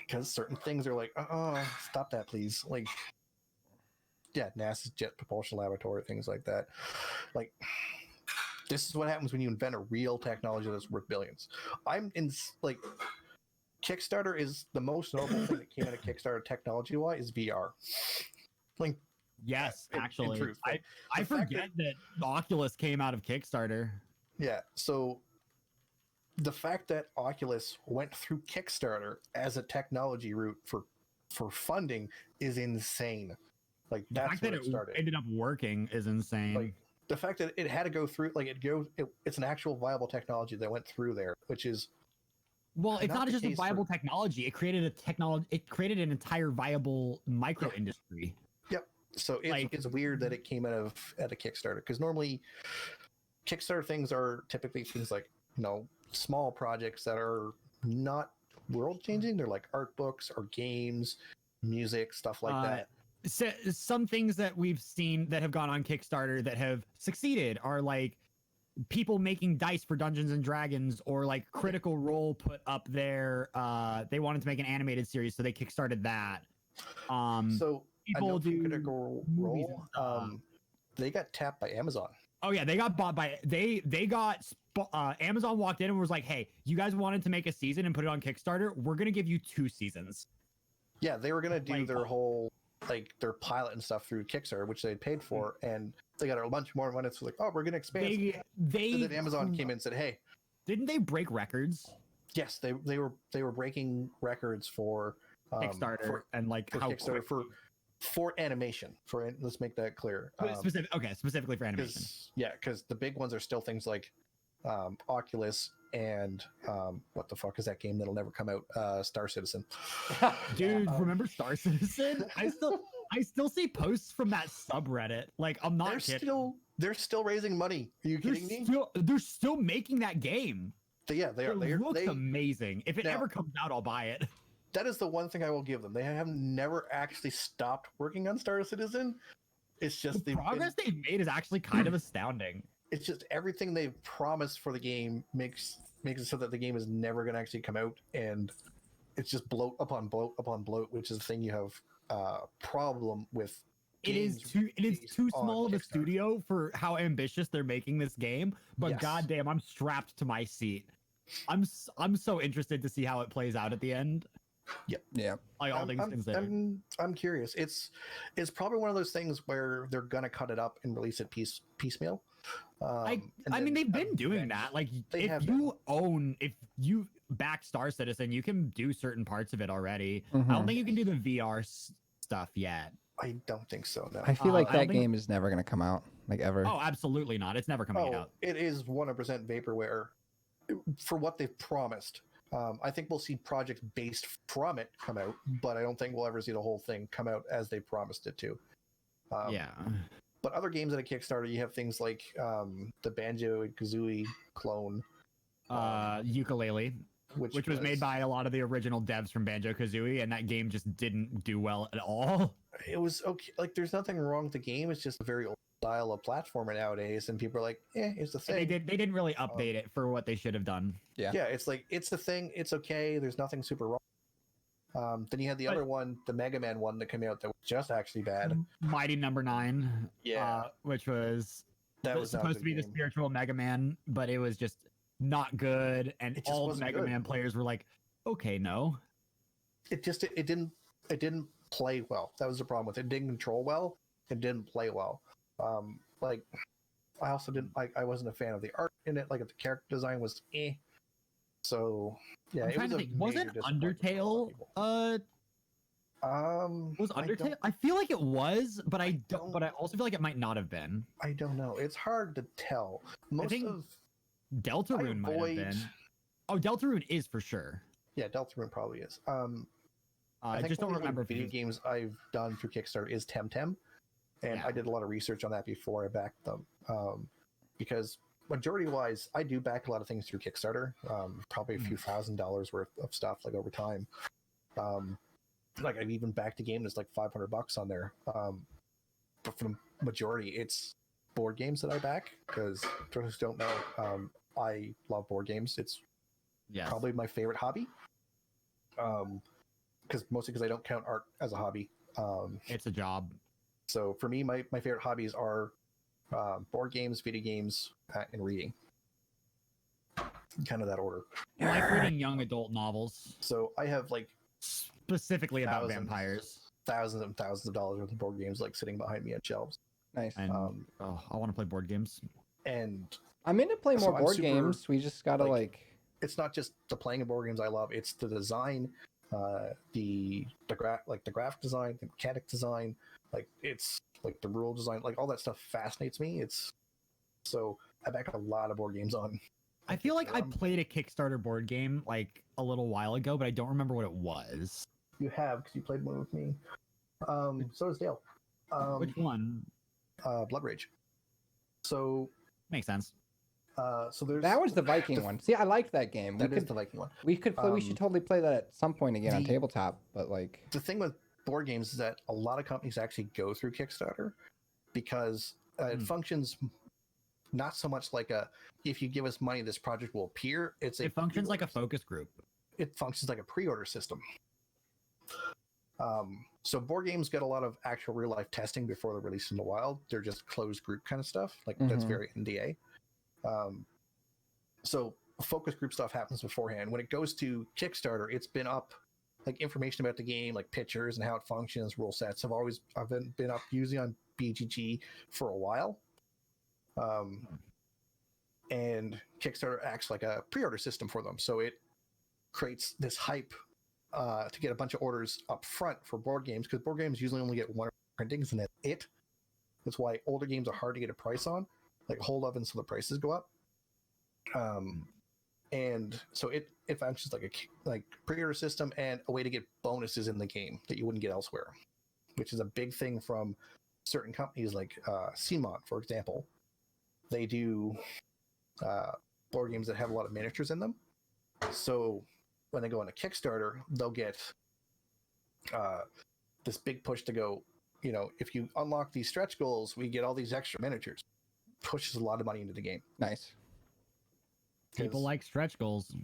because certain things are like, stop that, please. Like, yeah, NASA's Jet Propulsion Laboratory, things like that. Like, this is what happens when you invent a real technology that's worth billions. Kickstarter is the most notable thing that came out of Kickstarter technology-wise is VR. Yes, actually. In truth, I forget that Oculus came out of Kickstarter. Yeah, so the fact that Oculus went through Kickstarter as a technology route for funding is insane. Like, that's where it started. Ended up working is insane. Like, the fact that it had to go through, it's an actual viable technology that went through there, which is... Well, it's not just a viable technology. It created It created an entire viable micro industry. Yep. So it's weird that it came out of Kickstarter, because normally Kickstarter things are typically things like, small projects that are not world changing. They're like art books or games, music, stuff like that. So, some things that we've seen that have gone on Kickstarter that have succeeded are like people making dice for Dungeons and Dragons, or like Critical Role put up their they wanted to make an animated series, so they kickstarted that. So people do Critical Role. They got tapped by Amazon. Oh yeah, they got bought by Amazon walked in and was like, "Hey, you guys wanted to make a season and put it on Kickstarter? We're gonna give you 2 seasons." Yeah, they were gonna do their whole their pilot and stuff through Kickstarter, which they paid for, and they got a bunch more money. So we're gonna expand. And then Amazon came in and said, "Hey, didn't they break records?" Yes, they were breaking records for Kickstarter and how Kickstarter for animation. Let's make that clear. Specifically for animation. Because the big ones are still things like Oculus and what the fuck is that game that'll never come out? Star Citizen. Dude, remember Star Citizen? I still see posts from that subreddit. I'm not kidding. They're still raising money. Are you kidding me? They're still making that game. They are. It looks amazing. If it ever comes out, I'll buy it. That is the one thing I will give them. They have never actually stopped working on Star Citizen. It's just the progress they've made is actually kind of astounding. It's just everything they've promised for the game makes it so that the game is never going to actually come out, and it's just bloat upon bloat upon bloat, which is the thing you have problem with. It is too small of a studio for how ambitious they're making this game, but goddamn, I'm strapped to my seat. I'm so interested to see how it plays out at the end. Yeah. All things considered. I'm curious. It's probably one of those things where they're gonna cut it up and release it piecemeal. I mean, they've been doing that. If you back Star Citizen, you can do certain parts of it already. Mm-hmm. I don't think you can do the VR stuff yet. I don't think so. No. I feel like that game is never gonna come out, ever. Oh, absolutely not. It's never coming out. It is 100% vaporware for what they've promised. I think we'll see projects based from it come out, but I don't think we'll ever see the whole thing come out as they promised it to. But other games at a Kickstarter, you have things like the Banjo and Kazooie clone, Ukulele, which was made by a lot of the original devs from Banjo Kazooie, and that game just didn't do well at all. It was okay. There's nothing wrong with the game. It's just a very old style of platformer nowadays, and people are like, it's the thing. They didn't really update it for what they should have done. Yeah, it's a thing. It's okay. There's nothing super wrong. Then you had the other one, the Mega Man one that came out that was just actually bad. Mighty Number 9. Yeah. Which was That was not a supposed to good be the game. spiritual Mega Man, but it was just not good, and It just all the wasn't Mega good. Man players were like, "Okay, no." It didn't play well. That was the problem with it. It didn't control well. It didn't play well. Like I also didn't like. I wasn't a fan of the art in it. Like the character design was eh. So yeah, I'm it trying was to think. Wasn't Undertale? Was Undertale? I feel like it was, but I don't. But I also feel like it might not have been. I don't know. It's hard to tell. I think Deltarune might have been. Oh, Deltarune is for sure. Yeah, Deltarune probably is. I just don't remember. Video games I've done through Kickstarter is Temtem, and I did a lot of research on that before I backed them. Because majority-wise, I do back a lot of things through Kickstarter. Probably a few $1,000s worth of stuff like over time. Like I've even backed a game that's like $500 on there. But for the majority, it's board games that I back because for those who don't know, I love board games. It's probably my favorite hobby. Mostly because I don't count art as a hobby. It's a job. So for me, my favorite hobbies are board games, video games, and reading. Kind of that order. I like reading young adult novels. So I have like specifically about vampires. Thousands and thousands of dollars worth of board games like sitting behind me on shelves. Nice. And, I want to play board games. And I'm into playing more board games. We just gotta like. It's not just the playing of board games I love. It's the design, the graphic design, the mechanic design. Like it's like the rule design, like all that stuff fascinates me. So I back a lot of board games on. I feel like I played a Kickstarter board game like a little while ago, but I don't remember what it was. You have, because you played one with me. So does Dale. Which one? Blood Rage. So makes sense. So there's that was the Viking one. See, I liked that game. That is the Viking one. We could play. We should totally play that at some point again on tabletop. But like the thing with board games is that a lot of companies actually go through Kickstarter because it functions not so much like if you give us money, this project will appear. It functions like a focus group. It functions like a pre-order system. So board games get a lot of actual real life testing before they're released in the wild. They're just closed group kind of stuff. Like that's very NDA. So focus group stuff happens beforehand. When it goes to Kickstarter, it's been up, like information about the game, like pictures and how it functions, rule sets have been up usually on BGG for a while. And Kickstarter acts like a pre-order system for them. So it creates this hype to get a bunch of orders up front for board games, because board games usually only get one printings and that's it. That's why older games are hard to get a price on, like hold up until the prices go up. And so it functions like pre-order system and a way to get bonuses in the game that you wouldn't get elsewhere, which is a big thing from certain companies like CMON, for example. They do board games that have a lot of miniatures in them. So when they go on a Kickstarter, they'll get this big push to go, if you unlock these stretch goals, we get all these extra miniatures. Pushes a lot of money into the game. Nice. People like stretch goals.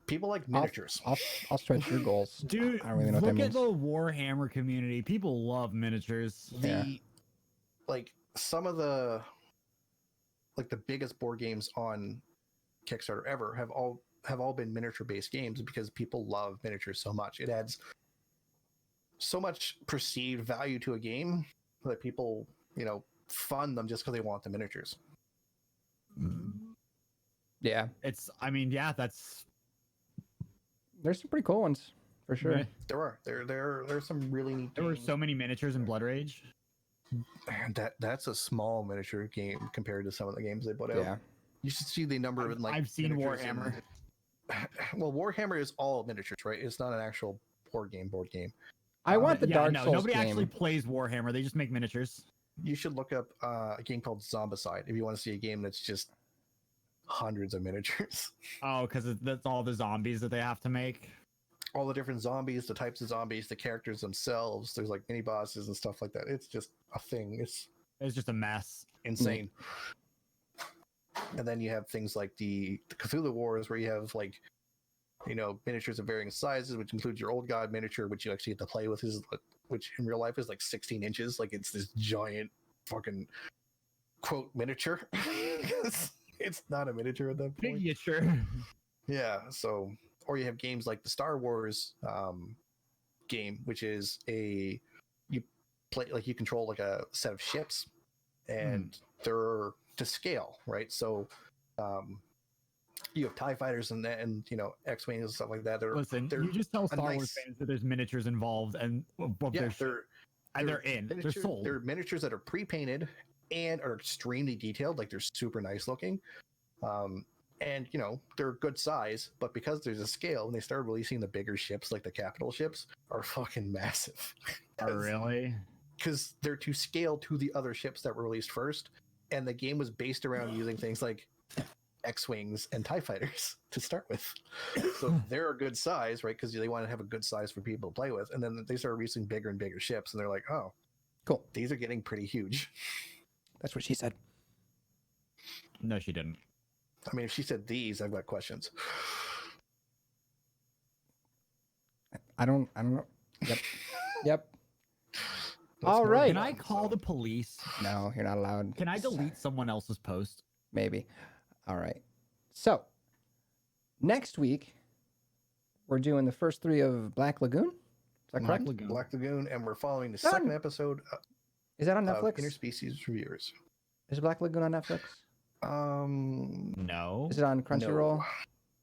People like miniatures. I'll stretch your goals. Dude, I don't really know what that means. Look at the Warhammer community. People love miniatures. Some of the biggest board games on Kickstarter ever have all been miniature based games because people love miniatures so much. It adds so much perceived value to a game that people, fund them just because they want the miniatures. Yeah. That's. There's some pretty cool ones for sure. Right. There's some really neat. There were so many miniatures in Blood Rage. And that's a small miniature game compared to some of the games they put out. Yeah. You should see the number of I've seen Warhammer. Well, Warhammer is all miniatures, right? It's not an actual board game. I want the Dark Souls nobody game. actually plays Warhammer. They just make miniatures. You should look up a game called Zombicide if you want to see a game that's just hundreds of miniatures. Oh, because that's all the zombies that they have to make. All the different zombies, the types of zombies, the characters themselves. There's like mini bosses and stuff like that. It's just a thing. It's just a mess. Insane. And then you have things like the Cthulhu Wars, where you have like miniatures of varying sizes, which includes your old god miniature, which you actually have to play with, which in real life is like 16 inches. Like it's this giant fucking quote miniature. It's not a miniature at that point. Miniature. Yeah. So, or you have games like the Star Wars game, which is you play like you control like a set of ships, and they're to scale, right? So, you have TIE fighters and X-wings and stuff like that. Listen, you just tell Star Wars fans that there's miniatures involved, and they're in. They're sold. They're miniatures that are pre-painted and are extremely detailed. Like they're super nice looking, and they're good size. But because there's a scale, and they started releasing the bigger ships, like the capital ships, are fucking massive. Oh, really? Because they're to scale to the other ships that were released first, and the game was based around using things like X-wings and TIE fighters to start with. So they're a good size, right? Because they want to have a good size for people to play with. And then they started releasing bigger and bigger ships, and they're like, oh, cool. These are getting pretty huge. That's what she said. No, she didn't. I mean, if she said these, I've got questions. I don't know. Yep. All right. Can I call the police? No, you're not allowed. Can I delete someone else's post? Maybe. All right. So, next week, we're doing the first 3 of Black Lagoon. Is that correct? Black Lagoon, and we're following the second episode. Is that on Netflix? Interspecies Reviewers. Is Black Lagoon on Netflix? No. Is it on Crunchyroll? No.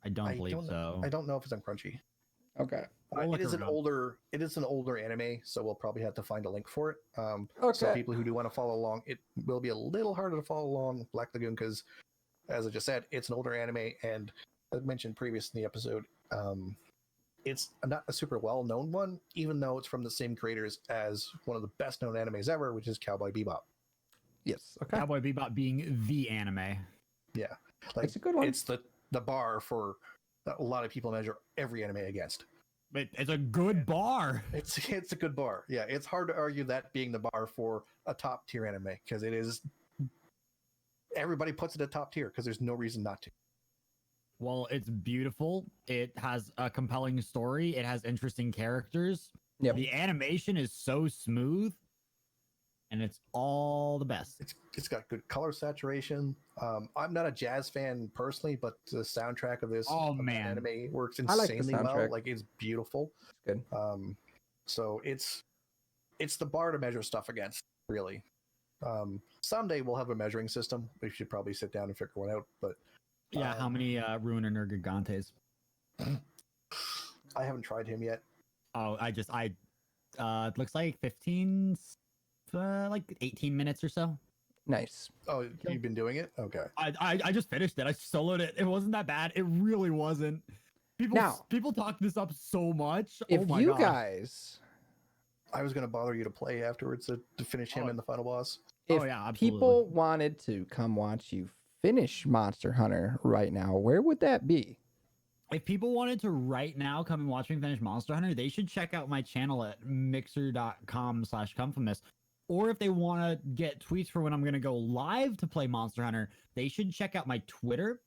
I don't believe so. I don't know if it's on Crunchy. Okay. It is an older anime, so we'll probably have to find a link for it. So people who do want to follow along, it will be a little harder to follow along Black Lagoon because, as I just said, it's an older anime, and as mentioned previous in the episode, it's not a super well-known one, even though it's from the same creators as one of the best-known animes ever, which is Cowboy Bebop. Yes. Okay. Cowboy Bebop being the anime. Yeah, it's a good one. It's the bar for a lot of people measure every anime against. It's a good bar. It's a good bar. Yeah, it's hard to argue that being the bar for a top tier anime because it is. Everybody puts it at top tier because there's no reason not to. Well, it's beautiful. It has a compelling story. It has interesting characters. Yep. The animation is so smooth, and it's all the best. It's got good color saturation. I'm not a jazz fan personally, but the soundtrack of this anime works insanely well. Like it's beautiful. It's good. So it's the bar to measure stuff against, really. Someday we'll have a measuring system. We should probably sit down and figure one out. But yeah, how many Ruin or Gigantes? I haven't tried him yet. Oh, it looks like 15, like 18 minutes or so. Nice. Oh, you've been doing it? Okay. I just finished it. I soloed it. It wasn't that bad. It really wasn't. People talk this up so much. If you guys, I was going to bother you to play afterwards to finish him in the final boss. If people wanted to come watch you finish Monster Hunter right now, where would that be? If people wanted to right now come and watch me finish Monster Hunter, they should check out my channel at mixer.com/Comfamous. Or if they want to get tweets for when I'm going to go live to play Monster Hunter, they should check out my Twitter.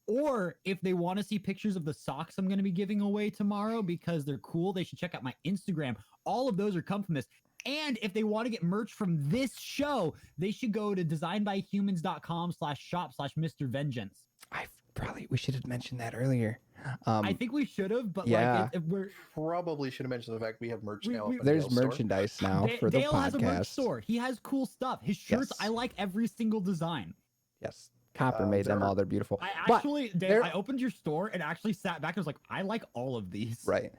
Or if they want to see pictures of the socks I'm going to be giving away tomorrow because they're cool, they should check out my Instagram. All of those are Comfamous. And if they want to get merch from this show, they should go to designbyhumans.com/shop/Mr. Vengeance. We should have mentioned that earlier. I think we should have, but if we're probably should have mentioned the fact we have merch now. There's merchandise now for the Dale podcast. Has a merch store. He has cool stuff. His shirts, I like every single design. Yes. Copper made them all. They're beautiful. Dale, I opened your store and actually sat back and was like, I like all of these. Right.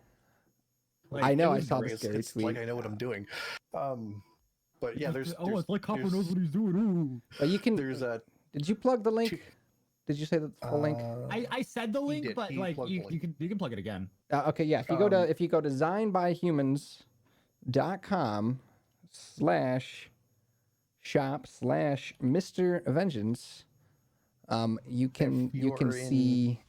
Like, I know. I saw the scary tweet. Like I know what I'm doing. But yeah, there's it's like Copper knows what he's doing. Ooh. But you can. Did you plug the link? Did you say the full link? I said the link, but like you can plug it again. Okay, yeah. If you go to designbyhumans.com/shop/Mr. Vengeance, you can see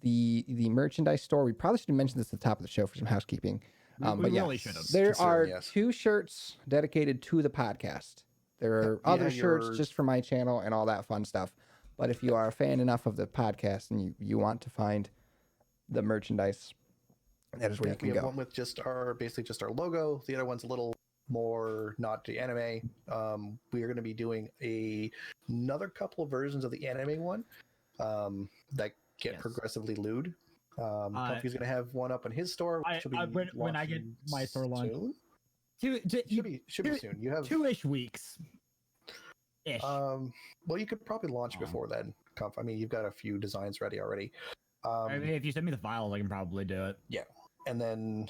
the merchandise store. We probably should have mentioned this at the top of the show for some housekeeping. We really should have. There are 2 shirts dedicated to the podcast. There are other shirts just for my channel and all that fun stuff. But if you are a fan enough of the podcast and you want to find the merchandise. That is where you can we have go. one with basically just our logo. The other one's a little more not the anime. We are going to be doing another couple of versions of the anime one that get progressively lewd. Puffy's going to have one up in his store, which will be when I get my store launched. Should be soon. You have 2-ish weeks. Ish. Well, you could probably launch before then. I mean, you've got a few designs ready already. I mean, if you send me the files, I can probably do it. Yeah. And then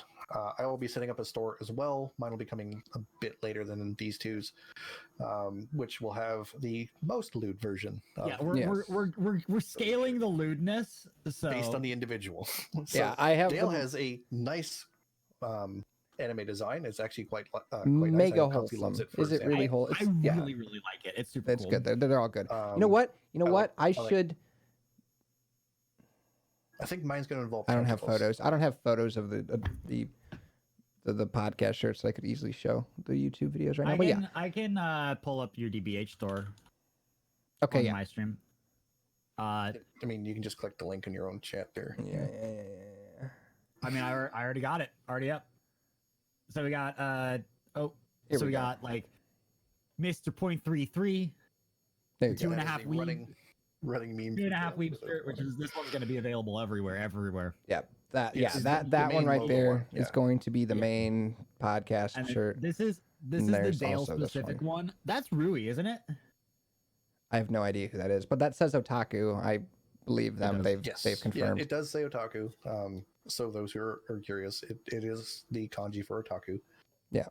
I will be setting up a store as well. Mine will be coming a bit later than these two's, which will have the most lewd version. We're scaling the lewdness based on the individual. So yeah, I have. Dale has a nice anime design. It's actually quite mega nice. wholesome. Is it really wholesome? I really like it. It's super. It's cool. good. They're all good. You know what? I should. I think mine's going to involve. I don't have photos. I don't have photos of the podcast shirts that I could easily show the YouTube videos right now. I can pull up your DBH store. Okay, on my stream. I mean, you can just click the link in your own chat there. Yeah. I mean, I already got it. Already up. So we got we got like Mr. .33. There you go. 2.5 weeb. Running meme. 2.5 weeb shirt, which is this one's going to be available everywhere. Yeah. That one right there is going to be the main podcast and shirt. This is the Dale specific one. That's Rui, isn't it? I have no idea who that is, but that says Otaku. I believe them. They've confirmed. Yeah, it does say Otaku. So those who are curious, it is the kanji for Otaku. Yeah.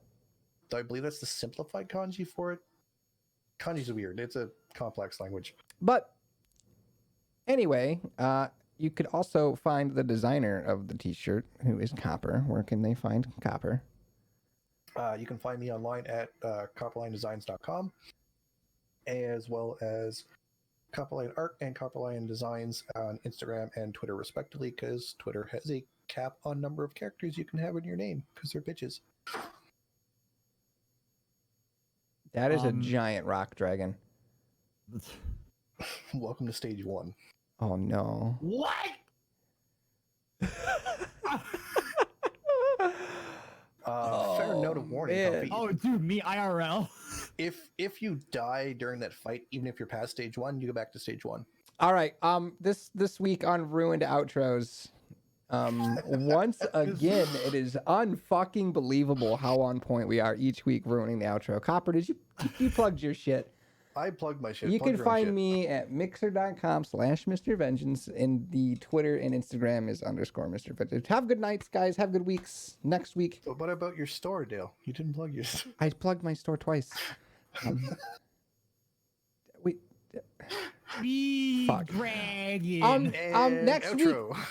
I believe that's the simplified kanji for it. Kanji's weird. It's a complex language. But anyway, you could also find the designer of the t-shirt, who is Copper. Where can they find Copper? You can find me online at copperlinedesigns.com, as well as Copperline Art and Copperline Designs on Instagram and Twitter, respectively, because Twitter has a cap on number of characters you can have in your name, because they're bitches. That is a giant rock dragon. Welcome to stage 1. Oh, no. What? Fair note of warning. Comfy. Oh, dude, me IRL. If you die during that fight, even if you're past stage 1, you go back to stage 1. All right. This week on Ruined Outros, once again, it is unfucking believable how on point we are each week ruining the outro. Copper, did you plugged your shit? I plugged my shit. You can find me at mixer.com/MrVengeance, and the Twitter and Instagram is _MrVengeance. Have good nights, guys. Have good weeks. Next week. But what about your store, Dale? You didn't plug your store. I plugged my store twice. Dragon.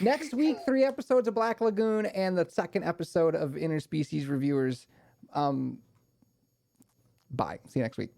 Next week, 3 episodes of Black Lagoon and the 2nd episode of Interspecies Reviewers. Bye. See you next week.